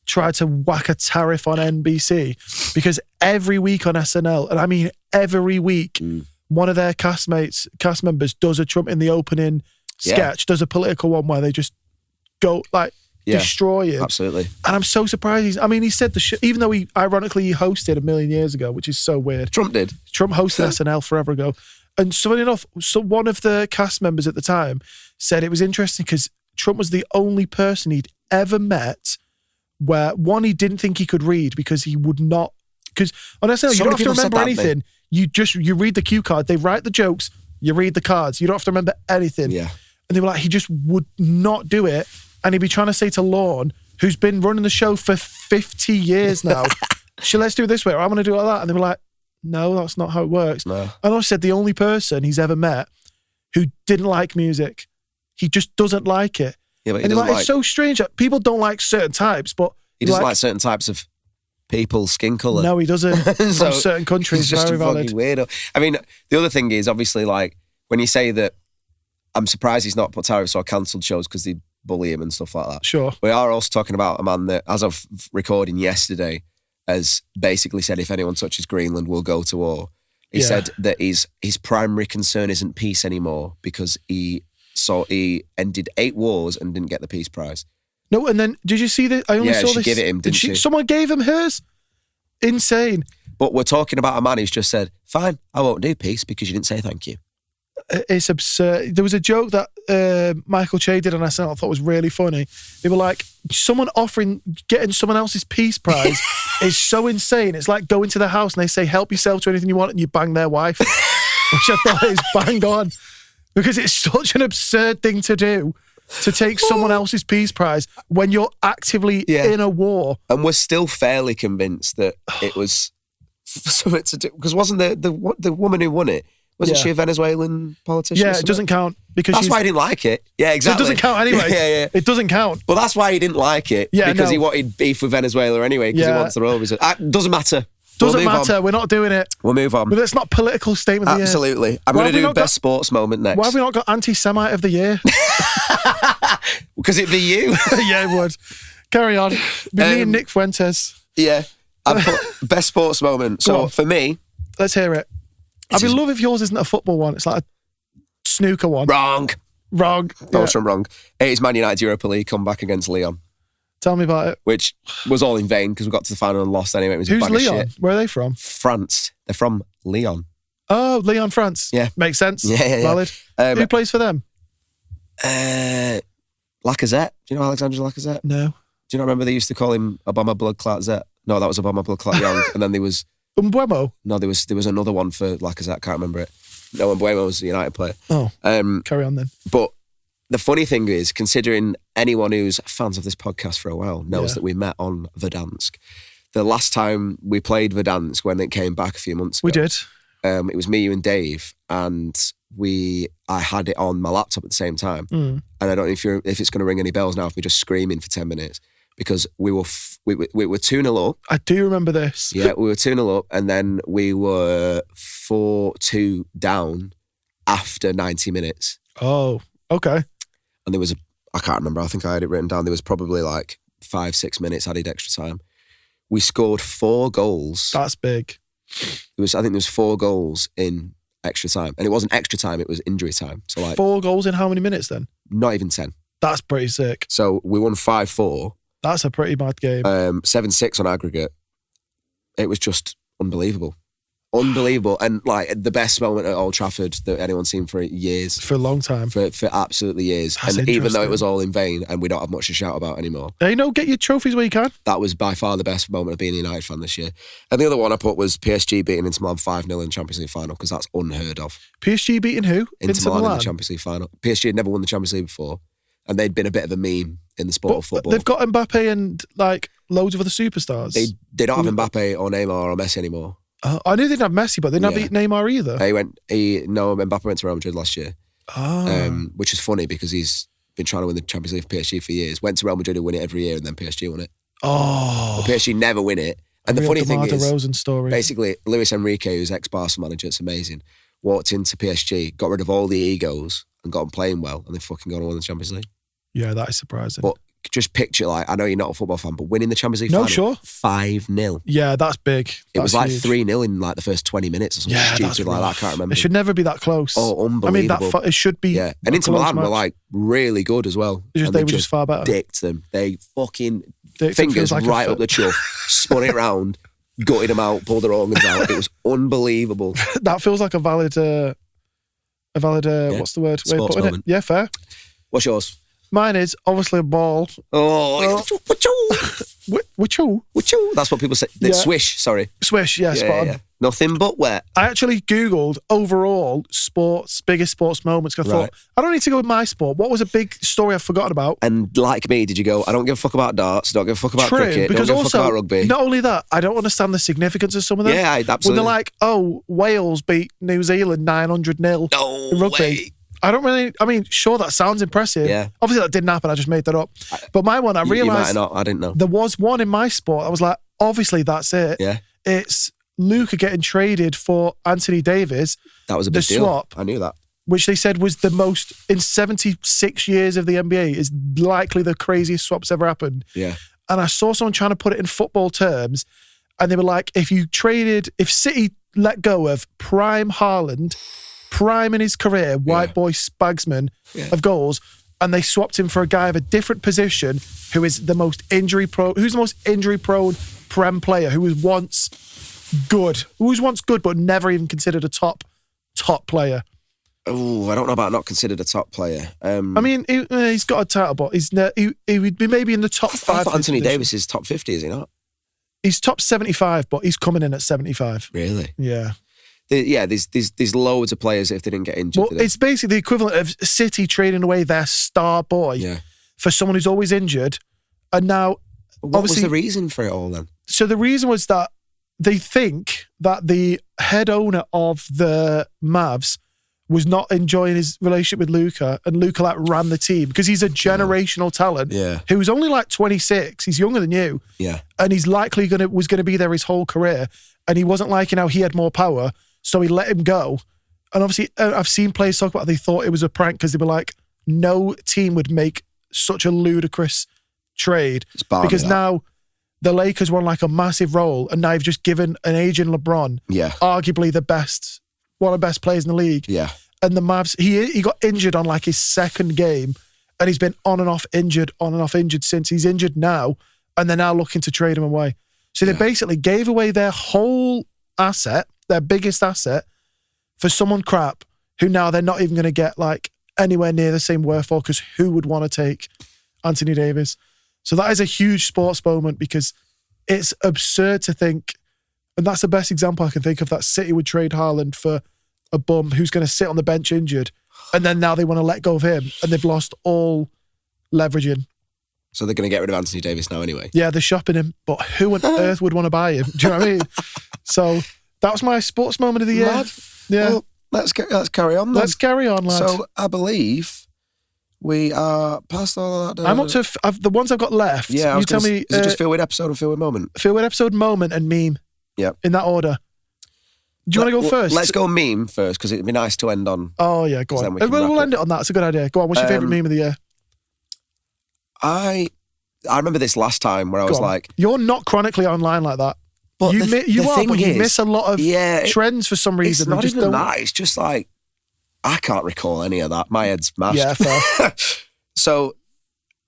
tried to whack a tariff on NBC, because every week on SNL, and I mean every week, one of their cast members does a Trump in the opening sketch, does a political one where they just go like destroy him. Absolutely. And I'm so surprised. He said even though he hosted a million years ago, which is so weird. Trump did. Trump hosted SNL forever ago. And funny enough, so one of the cast members at the time said it was interesting because Trump was the only person he'd ever met where one, he didn't think he could read because he would not. Because on SNL, you don't have to remember anything. You read the cue card. They write the jokes. You read the cards. You don't have to remember anything. Yeah. And they were like, he just would not do it. And he'd be trying to say to Lorne, who's been running the show for 50 years now, let's do it this way, or I'm going to do it like that. And they were like, no, that's not how it works. No. And I said, the only person he's ever met who didn't like music, he just doesn't like it. Yeah, but and it's so strange that people don't like certain types, but he doesn't like certain types of people's skin colour. No, he doesn't. So from certain countries, he's just very a valid. fucking weirdo. I mean, the other thing is obviously like when you say that, I'm surprised he's not put tariffs or cancelled shows because they bully him and stuff like that. Sure. We are also talking about a man that, as of recording yesterday, has basically said if anyone touches Greenland, we'll go to war. He said that his primary concern isn't peace anymore because he ended 8 wars and didn't get the Peace Prize. No, and then did you see that? I only saw this. Yeah, she gave it him, didn't she? Someone gave him hers. Insane. But we're talking about a man who's just said, fine, I won't do peace because you didn't say thank you. It's absurd. There was a joke that Michael Che did on SNL I thought was really funny. They were like, getting someone else's Peace Prize is so insane. It's like going to their house and they say, help yourself to anything you want, and you bang their wife. Which I thought is bang on. Because it's such an absurd thing to do, to take someone else's Peace Prize when you're actively in a war. And we're still fairly convinced that it was something to do, because wasn't the woman who won it, wasn't she a Venezuelan politician? Yeah, it doesn't count. Because that's why he didn't like it. Yeah, exactly. So it doesn't count anyway. Yeah. It doesn't count. But that's why he didn't like it. Yeah, because he wanted beef with Venezuela anyway, because he wants the role. Doesn't matter. Doesn't matter. We're not doing it. We'll move on. But it's not political statement of the year. Absolutely. I'm going to do best sports moment next. Why have we not got anti-Semite of the year? Because it'd be you. Yeah, it would. Carry on. Be me and Nick Fuentes. Yeah. I'd put best sports moment. So for me... Let's hear it. I'd love if yours isn't a football one. It's like a snooker one. Wrong. No, I'm wrong. It is Man United's Europa League comeback against Lyon. Tell me about it. Which was all in vain because we got to the final and lost anyway. It was Who's a bag Lyon? of shit. Where are they from? France. They're from Lyon. Oh, Lyon, France. Yeah. Makes sense. Yeah. Valid. Who plays for them? Lacazette. Do you know Alexandre Lacazette? No. Do you not remember they used to call him Obama Blood Clot Zet? No, that was Obama Blood Clot Young. And then there was... Umbuemo? No, there was another one for Lacazette. I can't remember it. No, Umbuemo was a United player. Oh, carry on then. But the funny thing is, considering anyone who's fans of this podcast for a while knows that we met on Verdansk. The last time we played Verdansk, when it came back a few months ago. We did. It was me, you and Dave, and I had it on my laptop at the same time. And I don't know if it's going to ring any bells now of me just screaming for 10 minutes. Because we were 2-0 up. I do remember this. Yeah, we were 2-0 up, and then we were 4-2 down after 90 minutes. Oh, okay. And there was I can't remember, I think I had it written down. There was probably like 5-6 minutes added extra time. We scored 4 goals. That's big. I think there was 4 goals in extra time. And it wasn't extra time, it was injury time. So like 4 goals in how many minutes then? Not even 10. That's pretty sick. So we won 5-4. That's a pretty bad game. 7-6 on aggregate. It was just unbelievable. Unbelievable. And like the best moment at Old Trafford that anyone's seen for years. For a long time. For absolutely years. That's and even though it was all in vain and we don't have much to shout about anymore. Hey, get your trophies where you can. That was by far the best moment of being a United fan this year. And the other one I put was PSG beating Inter Milan 5-0 in the Champions League final, because that's unheard of. PSG beating who? Inter Milan in the Champions League final. PSG had never won the Champions League before. And they'd been a bit of a meme in the sport of football. They've got Mbappe and like loads of other superstars. They don't have Mbappe or Neymar or Messi anymore. I knew they'd have Messi, but they didn't have Neymar either. Mbappe went to Real Madrid last year. Oh. Which is funny because he's been trying to win the Champions League for PSG for years. Went to Real Madrid and win it every year, and then PSG won it. Oh. But PSG never win it. And the funny thing is, Rosen story. Basically, Luis Enrique, who's ex-Barca manager, it's amazing, walked into PSG, got rid of all the egos, and got them playing well, and they've fucking gone and won the Champions League. Yeah, that is surprising. But just picture, like, I know you're not a football fan, but winning the Champions League final, 5-0. Yeah, that's big. It was like huge. 3-0 in like the first 20 minutes or something stupid like that. I can't remember. It should never be that close. Oh, unbelievable. I mean, it should be. Yeah, and Inter Milan were like really good as well. They were just far better. Dicked them. They fucking fingers like right up the chuff, spun it round, gutted them out, pulled their organs out. It was unbelievable. That feels like a valid what's the word? Sports moment. Yeah, fair. What's yours? Mine is obviously a ball. Oh, Wachoo. that's what people say. The swish, sorry. Swish, spot on. Yeah. Nothing but wet. I actually Googled overall biggest sports moments. I thought, I don't need to go with my sport. What was a big story I've forgotten about? And like me, did you go, I don't give a fuck about darts, don't give a fuck about cricket, because don't give a also, fuck about rugby. Not only that, I don't understand the significance of some of them. Yeah, absolutely. When they're like, oh, Wales beat New Zealand 900-0 in rugby. Way. I don't really, I mean, sure, that sounds impressive. Yeah. Obviously, that didn't happen. I just made that up. But my one, I realised. You might have not. I didn't know. There was one in my sport. I was like, obviously, that's it. Yeah. It's Luka getting traded for Anthony Davis. That was a big deal. Swap. I knew that. Which they said was the most, in 76 years of the NBA, is likely the craziest swaps ever happened. Yeah. And I saw someone trying to put it in football terms, and they were like, if City let go of prime Haaland, prime in his career, white boy Spagsman of goals, and they swapped him for a guy of a different position who's the most injury prone Prem player, who was once good but never even considered a top player. Oh, I don't know about not considered a top player. I mean, he's got a title, but he would be maybe in the top 5. I thought Anthony Davis is top 50, is he not? He's top 75, but he's coming in at 75. Really? Yeah. There's loads of players if they didn't get injured. Well, it's basically the equivalent of City trading away their star boy for someone who's always injured. And now, what was the reason for it all then? So the reason was that they think that the head owner of the Mavs was not enjoying his relationship with Luka, and Luka ran the team because he's a generational talent who's only 26. He's younger than you. Yeah. And he's likely was going to be there his whole career. And he wasn't liking how he had more power, so he let him go. And obviously, I've seen players talk about they thought it was a prank because they were like, no team would make such a ludicrous trade because now the Lakers won a massive role, and now you've just given an aging LeBron, arguably one of the best players in the league. Yeah. And the Mavs, he got injured on his second game, and he's been on and off injured since. He's injured now, and they're now looking to trade him away. So they basically gave away their whole asset, their biggest asset, for someone crap who now they're not even going to get anywhere near the same worth for, because who would want to take Anthony Davis? So that is a huge sports moment, because it's absurd to think, and that's the best example I can think of, that City would trade Haaland for a bum who's going to sit on the bench injured, and then now they want to let go of him, and they've lost all leveraging. So they're going to get rid of Anthony Davis now anyway? Yeah, they're shopping him, but who on earth would want to buy him? Do you know what I mean? So that was my sports moment of the year. Mad. Yeah. Well, let's carry on then. Let's carry on, lad. So I believe we are past all of that. I'm up to the ones I've got left. Yeah, you tell me. Is it just Feel Weird Episode or Feel Weird Moment? Feel Weird Episode, Moment, and Meme. Yeah. In that order. Do you want to go first? Let's go meme first, because it'd be nice to end on. Oh, yeah, go on. We'll end it on that. It's a good idea. Go on, what's your favourite meme of the year? I remember this last time where I was like... You're not chronically online like that. But you miss a lot of trends for some reason. It's not even that. It's just I can't recall any of that. My head's mashed. Yeah, fair. So,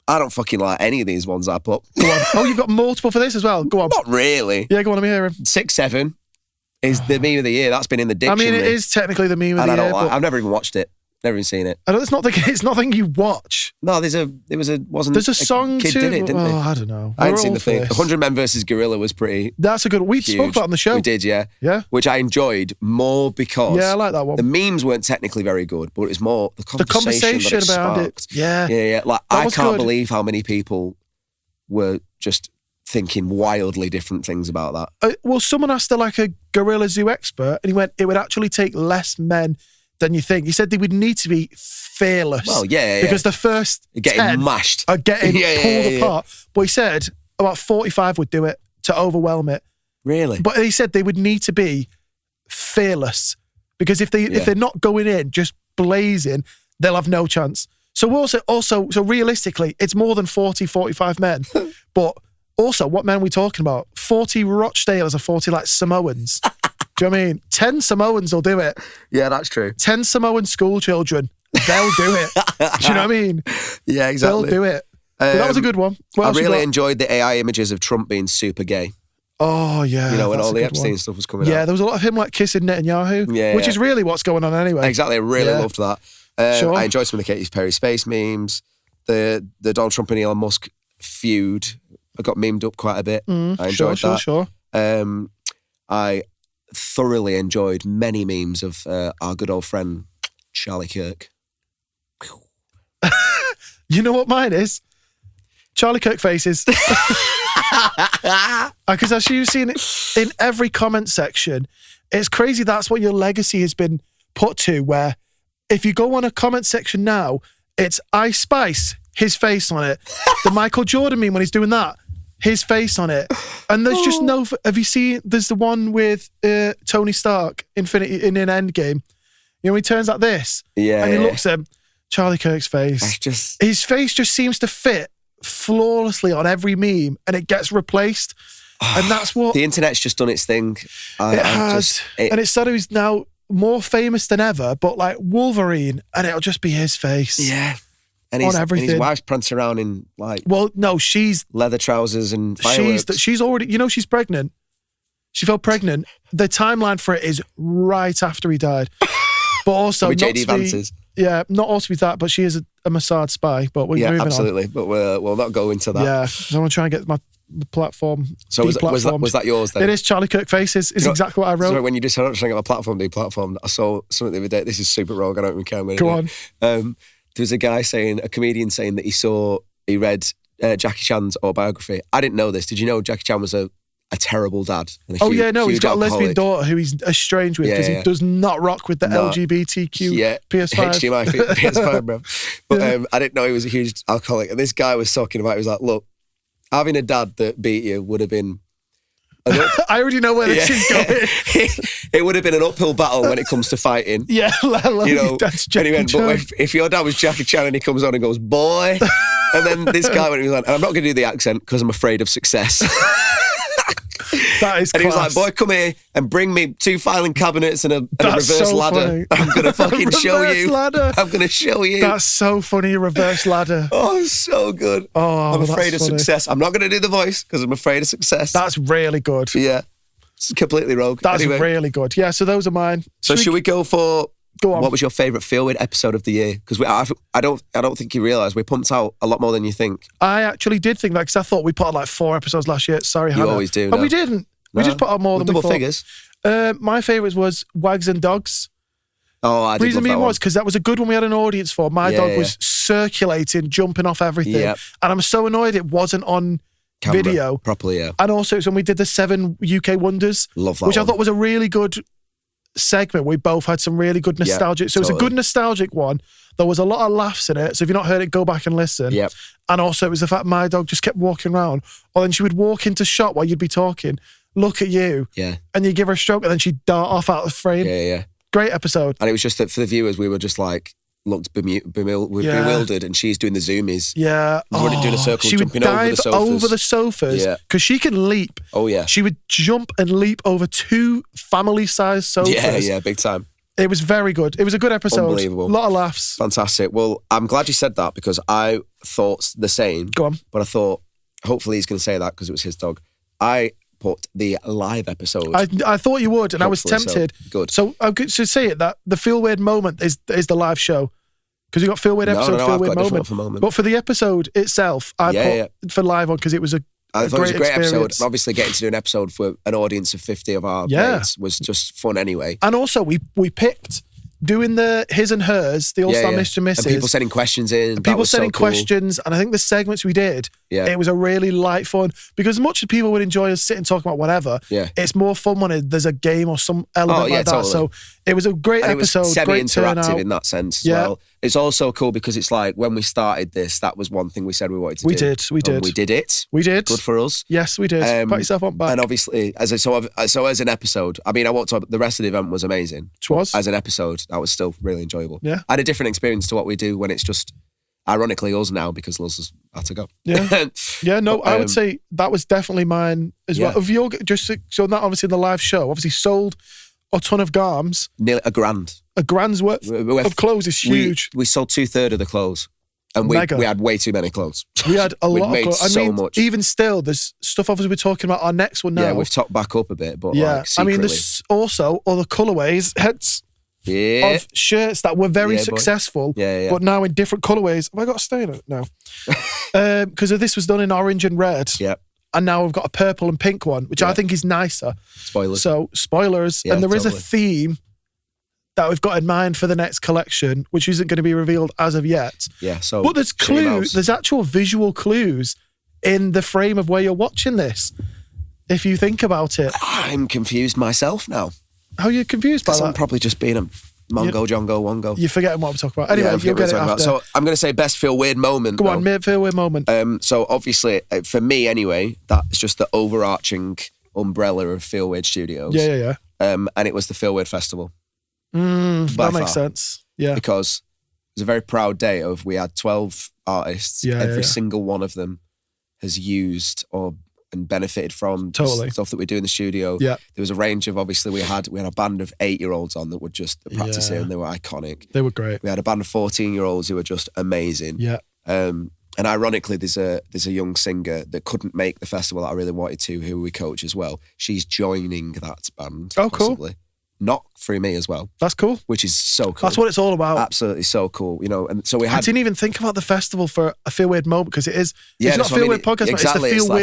I don't fucking like any of these ones I put. Go on. Oh, you've got multiple for this as well. Go on. Not really. Yeah, go on, let me hear him. 6-7 is the meme of the year. That's been in the dictionary. I mean, it is technically the meme of the year. I've never even watched it. Never even seen it. I know it's not thing you watch. No, there's a song kid too. Did it, didn't they? I don't know. I hadn't seen the thing. 100 Men versus Gorilla was pretty. That's a good one. We spoke about it on the show. We did, yeah. Yeah. Which I enjoyed more because I like that one. The memes weren't technically very good, but it was more the conversation that it around sparked. it. Yeah. Yeah. I can't believe how many people were just thinking wildly different things about that. Well, someone asked a Gorilla Zoo expert, and he went, it would actually take less men than you think. He said they would need to be fearless. Well, yeah. Because the first getting 10 mashed are getting pulled apart. But he said about 45 would do it to overwhelm it. Really? But he said they would need to be fearless, because if they're not going in just blazing, they'll have no chance. So we're also realistically, it's more than 40, 45 men. But also, what men are we talking about? 40 Rochdales or 40 Samoans? Do you know what I mean? 10 Samoans will do it. Yeah, that's true. 10 Samoan school children, they'll do it. Do you know what I mean? Yeah, exactly. They'll do it. That was a good one. I really enjoyed the AI images of Trump being super gay. Oh, yeah. When all the Epstein stuff was coming out. Yeah, there was a lot of him kissing Netanyahu, which is really what's going on anyway. Exactly. I really loved that. Sure. I enjoyed some of the Katy Perry space memes. the Donald Trump and Elon Musk feud. I got memed up quite a bit. I enjoyed that. Sure. I thoroughly enjoyed many memes of our good old friend Charlie Kirk. You know what mine is? Charlie Kirk faces. Because as you've seen in every comment section, it's crazy that's what your legacy has been put to, where if you go on a comment section now, it's Ice Spice, his face on it. The Michael Jordan meme when he's doing that, his face on it. And there's just no... Have you seen... There's the one with Tony Stark in Endgame. You know, he turns like this. Yeah. And he looks at him. Charlie Kirk's face. His face just seems to fit flawlessly on every meme, and it gets replaced. And that's what... The internet's just done its thing. And it's sort of he's now more famous than ever, but like Wolverine, and it'll just be his face. Yeah. And on everything. And his wife's prancing around in like... Well, no, she's... leather trousers and fireworks. She's already... You know, she's pregnant. She fell pregnant. The timeline for it is right after he died. But also... With JD Vance's. Yeah, not also with that, but she is a Mossad spy. But we're moving absolutely. on. But we'll not go into that. Yeah, so I'm going to try and get the platform. So was that yours then? It is Charlie Kirk faces. It's exactly what I wrote. Sorry, when you just trying to get my platform, deplatformed, I saw something the other day. This is super rogue. I don't even care. Go on. There was a comedian saying that he read Jackie Chan's autobiography. I didn't know this. Did you know Jackie Chan was a terrible dad? He's got alcoholic. a lesbian daughter who he's estranged with because he does not rock with the LGBTQ PS5. HDMI PS5, bro. But I didn't know he was a huge alcoholic. And this guy was talking about, he was like, look, having a dad that beat you would have been... I already know where this is going. It would have been an uphill battle when it comes to fighting. Yeah, you know. That's Jackie Chan. But if your dad was Jackie Chan and he comes on and goes, boy, and then this guy went, he was like, and I'm not going to do the accent because I'm afraid of success. That is and class. he was like, boy, come here and bring me 2 filing cabinets and a reverse ladder. Funny. I'm going to fucking show you. Ladder. I'm going to show you. That's so funny, a reverse ladder. Oh, so good. Oh, I'm afraid of success. I'm not going to do the voice because I'm afraid of success. That's really good. Yeah. It's completely rogue. That's really good. Yeah, so those are mine. So should we go for... Go on. What was your favourite Feel Weird episode of the year? Because I don't think you realise we pumped out a lot more than you think. I actually did think that because I thought we put out like 4 episodes last year. Sorry, Hannah. You always do. And we didn't. We just put out more than we thought. Double figures. My favourites was Wags and Dogs. Oh, I did Reason love that being one. was because that was a good one we had an audience for. My dog was circulating, jumping off everything. Yep. And I'm so annoyed it wasn't on camera, video. Properly, yeah. And also it's when we did the 7 UK Wonders. Love that which one. I thought was a really good segment. We both had some really good nostalgic. So it was a good nostalgic one. There was a lot of laughs in it. So if you've not heard it, go back and listen. Yep. And also it was the fact my dog just kept walking around. Or then she would walk into shot while you'd be talking, look at you. Yeah. And you give her a stroke and then she'd dart off out of the frame. Yeah. Great episode. And it was just that for the viewers, we were just like, looked bewildered, and she's doing the zoomies. Yeah. Doing a circle, she would jumping dive over the sofas. Because she can leap. Oh, yeah. She would jump and leap over 2 family-sized sofas. Yeah, big time. It was very good. It was a good episode. Unbelievable. A lot of laughs. Fantastic. Well, I'm glad you said that because I thought the same. Go on. But I thought, hopefully he's going to say that because it was his dog. I put the live episode. I thought you would, and hopefully I was tempted. So. Good. So I could say it that the Feel Weird moment is the live show. Because you got Feel Weird episode, Feel Weird moment. But for the episode itself, I put for live on because it was a great episode. Obviously, getting to do an episode for an audience of 50 of our mates was just fun anyway. And also, we picked doing the his and hers, the All-Star Mr. and Mrs. And people sending questions in. And people sending questions. And I think the segments we did, it was a really light fun. Because as much as people would enjoy us sitting talking about whatever, it's more fun when there's a game or some element like that. Totally. So it was a great episode. It was semi-interactive in that sense as well. It's also cool because it's like when we started this, that was one thing we said we wanted to do. We did. We did it. We did. Good for us. Yes, we did. Pat yourself on back. And obviously, as an episode, I mean, I won't talk, the rest of the event was amazing. It was. As an episode, that was still really enjoyable. Yeah. I had a different experience to what we do when it's just, ironically, us now because Liz has had to go. Yeah. I would say that was definitely mine as well. Of your, so that obviously the live show, obviously sold a ton of garms. Nearly $1,000. $1,000's worth of clothes is huge. We sold 2/3 of the clothes. And we had way too many clothes. We had a lot of clothes. I mean, much. Even still, there's stuff obviously we're talking about our next one now. Yeah, we've topped back up a bit, but I mean, there's also other colourways. of shirts that were very successful, but now in different colourways. Have I got a stain on it? No. Because this was done in orange and red. Yep. And now we've got a purple and pink one, which I think is nicer. Spoilers. So, spoilers. Yeah, and there is a theme that we've got in mind for the next collection, which isn't going to be revealed as of yet. Yeah, so... But there's clues, there's actual visual clues in the frame of where you're watching this, if you think about it. I'm confused myself now. How are you confused by that? I'm probably just being a Mongo, Jongo, Wongo. You're forgetting what I'm talking about. Anyway, you'll get it after. So I'm going to say best feel weird moment. Go on, feel weird moment. So obviously, for me anyway, that's just the overarching umbrella of Feel Weird Studios. Yeah. And it was the Feel Weird Festival. That makes sense. Yeah. Because it was a very proud day we had 12 artists. Every single one of them has used and benefited from stuff that we do in the studio. Yeah. There was a range of, obviously, we had a band of 8-year-olds on that were just practicing and they were iconic. They were great. We had a band of 14-year-olds who were just amazing. Yeah. And ironically, there's a young singer that couldn't make the festival that I really wanted to, who we coach as well. She's joining that band. Oh, possibly. Cool. Not through me as well. That's cool. Which is so cool. That's what it's all about. Absolutely so cool. And so we had... I didn't even think about the festival for a Feel Weird moment, because it is... it's not a Feel Weird podcast, exactly, it's the Feel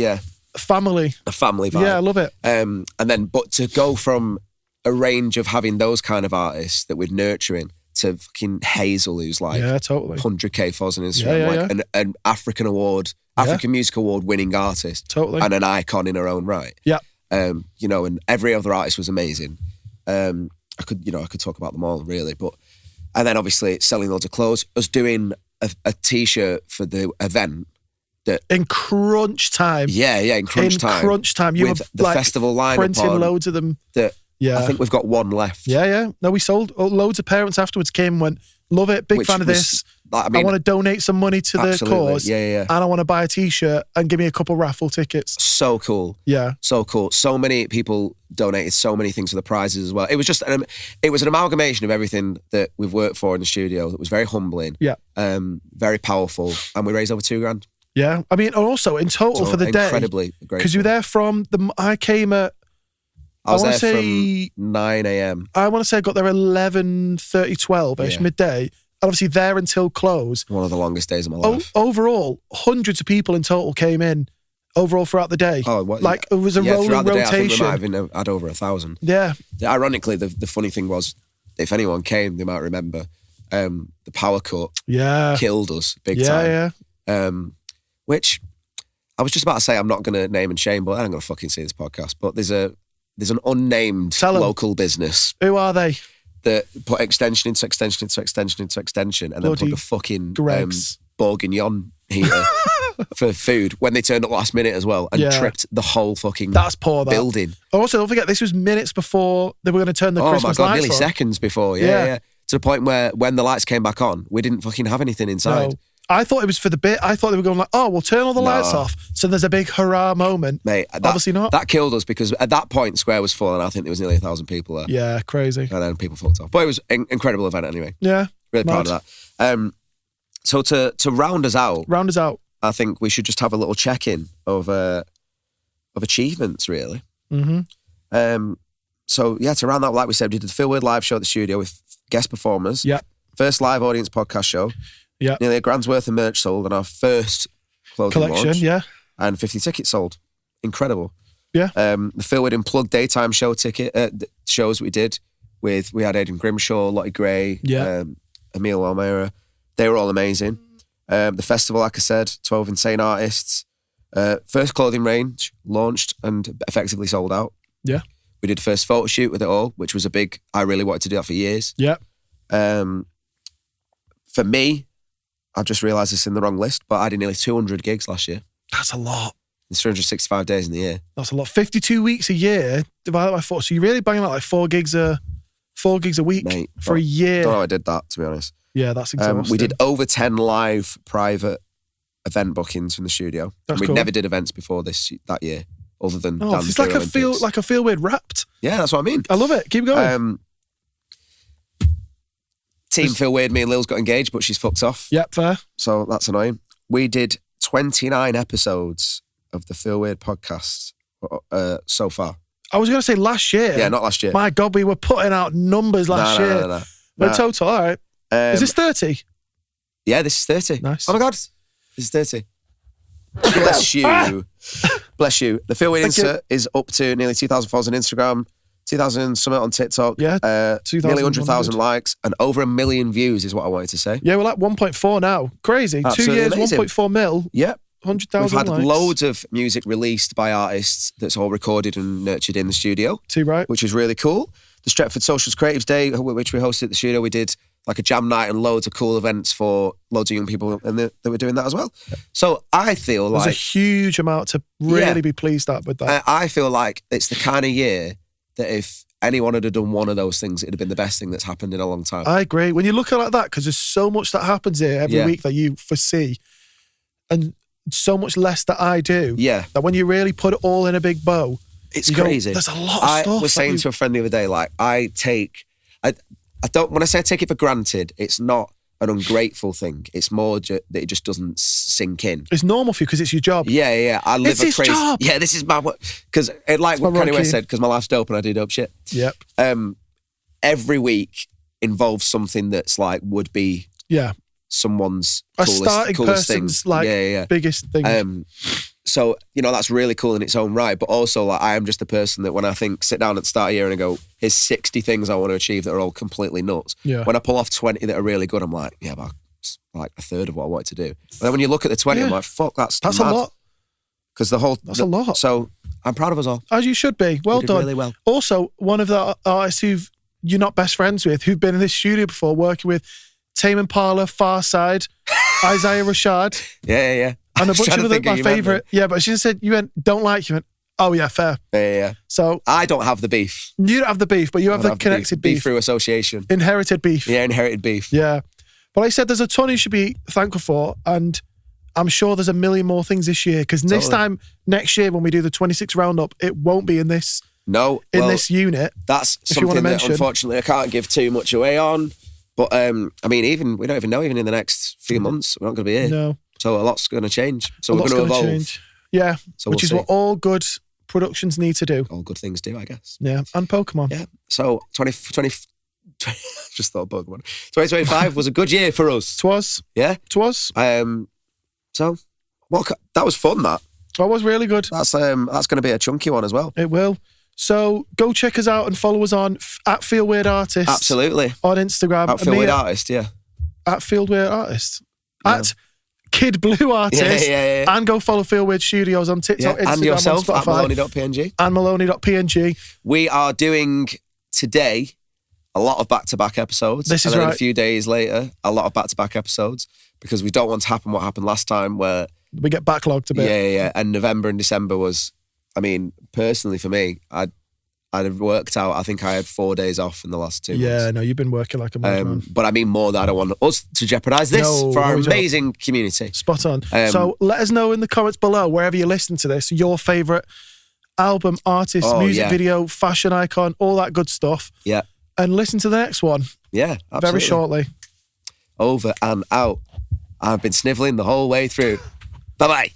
Weird family. A family vibe. Yeah, I love it. And then, but to go from a range of having those kind of artists that we're nurturing to fucking Hazel, who's like 100k followers on Instagram, an African Music Award winning artist, and an icon in her own right. Yeah. And every other artist was amazing. I could talk about them all really, and then obviously selling loads of clothes, us doing a t-shirt for the event. In crunch time. In crunch time. You with were the festival lineup printing loads of them. I think we've got one left. Yeah. No, we sold. Loads of parents afterwards came and went, love it, big fan of this. I want to donate some money to the cause. Yeah. And I want to buy a t-shirt and give me a couple raffle tickets. So cool. Yeah. So cool. So many people donated so many things for the prizes as well. It was just it was an amalgamation of everything that we've worked for in the studio that was very humbling. Yeah. Very powerful. And we raised over $2,000. Yeah. I mean, also in total for the day. Incredibly great. Because you were there from I came at... I was there from 9 a.m. I want to say I got there 11:30, 12-ish, midday. Obviously there until close. One of the longest days of my life. Overall, hundreds of people in total came in overall throughout the day. Oh, what? Like it was a rolling rotation. I think we might have had over 1,000. Yeah. Ironically, the funny thing was, if anyone came, they might remember the power cut. Yeah. Killed us big time. Yeah. Which I was just about to say I'm not going to name and shame, but I'm going to fucking see this podcast. But there's an unnamed local business. Who are they? That put extension into extension into extension into extension, and then put a fucking bourguignon heater for food when they turned up last minute as well, and tripped the whole fucking building. Also, don't forget, this was minutes before they were going to turn the Christmas lights on. Nearly seconds before. Yeah. To the point where when the lights came back on, we didn't fucking have anything inside. No. I thought it was for the bit. I thought they were going like, oh, we'll turn all the lights off. So there's a big hurrah moment. Mate, obviously not. That killed us because at that point, Square was full and I think there was nearly 1,000 people there. Yeah, crazy. And then people fucked off. But it was an incredible event anyway. Yeah. Really proud of that. So to round us out. I think we should just have a little check-in of achievements, really. Mm-hmm. So yeah, to round that, like we said, we did the Feel Weird live show at the studio with guest performers. Yeah. First live audience podcast show. Yeah. Nearly $1,000 worth of merch sold on our first clothing collection, launch. Yeah. And 50 tickets sold. Incredible. Yeah. The Feel Weird Unplugged daytime show shows we did we had Aidan Grimshaw, Lottie Gray, Emil Almeida. They were all amazing. The festival, like I said, 12 insane artists. First clothing range launched and effectively sold out. Yeah. We did first photo shoot with it all, which was I really wanted to do that for years. Yeah. For me, I've just realised this in the wrong list, but I did nearly 200 gigs last year. That's a lot. It's 365 days in the year. That's a lot. 52 weeks a year divided by 4. So you're really banging out like 4 gigs a week, mate, for a year. I don't know how I did that, to be honest. Yeah, that's exhausting. We did over 10 live private event bookings from the studio. We never did events before that year, other than dance. It's like a feel weird wrapped. Yeah, that's what I mean. I love it. Keep going. Team Feel Weird, me and Lil's got engaged, but she's fucked off. Yep, fair. So that's annoying. We did 29 episodes of the Feel Weird podcast so far. I was going to say last year. Yeah, not last year. My God, we were putting out numbers last year. No. But total, all right. Is this 30? Yeah, this is 30. Nice. Oh my God, this is 30. Bless you. Bless you. The Feel Weird insert is up to nearly 2,000 followers on Instagram, 2,000 something on TikTok. Yeah, nearly 100,000 likes and over 1 million views is what I wanted to say. Yeah, we're like 1.4 now. Crazy. Absolutely 2 years, amazing. 1.4 mil. Yep. 100,000 We've had likes. loads of music released by artists that's all recorded and nurtured in the studio. Too right. Which is really cool. The Stretford Socials Creatives Day, which we hosted at the studio, we did like a jam night and loads of cool events for loads of young people, and that were doing that as well. So I feel There's like... a huge amount to really be pleased at with that. I feel like it's the kind of year that if anyone had done one of those things, it'd have been the best thing that's happened in a long time. I agree. When you look at it like that, because there's so much that happens here every week that you foresee, and so much less that I do, that when you really put it all in a big bow, it's crazy. There's a lot of stuff. I was saying to a friend the other day, like, I don't, when I say I take it for granted, it's not an ungrateful thing. It's more that it just doesn't sink in. It's normal for you because it's your job. Yeah. I live it's his job. Yeah, this is my work. Because like what Kanye West said, because my life's dope and I do dope shit. Yep. Every week involves something that's like would be someone's starting coolest person's thing. like biggest thing. So, that's really cool in its own right. But also, like, I am just a person that when I sit down at the start of the year and I go, here's 60 things I want to achieve that are all completely nuts. Yeah. When I pull off 20 that are really good, I'm like, yeah, but it's like a third of what I wanted to do. But then when you look at the 20, I'm like, fuck, that's mad. A lot. Because that's a lot. So I'm proud of us all. As you should be. Well we did done. Really well. Also, one of the artists you're not best friends with, who've been in this studio before, working with Tame Impala, Far Side, Isaiah Rashad. Yeah. And a bunch of them, my favourite. Yeah, but she said, you went, don't like you. Went, oh, yeah, fair. Yeah. So I don't have the beef. You don't have the beef, but you have the connected beef. Beef through association. Inherited beef. Yeah, inherited beef. Yeah. But like I said, there's a ton you should be thankful for. And I'm sure there's a million more things this year. Because this time next year, when we do the 26 roundup, it won't be in this this unit. That's something that unfortunately I can't give too much away on. But I mean, we don't even know, even in the next few months, we're not going to be here. No. So a lot's going to change. So we're going to evolve. Change. Yeah, so which is what all good productions need to do. All good things do, I guess. Yeah, and Pokemon. Yeah. So 2020 just thought Pokemon. 2025 was a good year for us. Twas. Yeah. Twas. So that was fun. That was really good. That's going to be a chunky one as well. It will. So go check us out and follow us on at Feel Weird Artist. Absolutely. On Instagram. At Feel Weird Artist, yeah. At Feel Weird Artist. Yeah. At Kid Blue Artist. Yeah. And go follow Feel Weird Studios on TikTok, Instagram, and yourself on Spotify. At Maloney.png. And Maloney.png. We are doing today a lot of back-to-back episodes. This is and then right. a few days later, a lot of back-to-back episodes because we don't want to happen what happened last time where... We get backlogged a bit. Yeah. And November and December was... I mean, personally for me, I'd worked out, I think I had 4 days off in the last 2 months. Yeah, no, you've been working like a madman. But I mean more that I don't want us to jeopardise this for our amazing community. Spot on. So let us know in the comments below, wherever you listen to this, your favourite album, artist, music video, fashion icon, all that good stuff. Yeah. And listen to the next one. Yeah, absolutely. Very shortly. Over and out. I've been snivelling the whole way through. Bye-bye.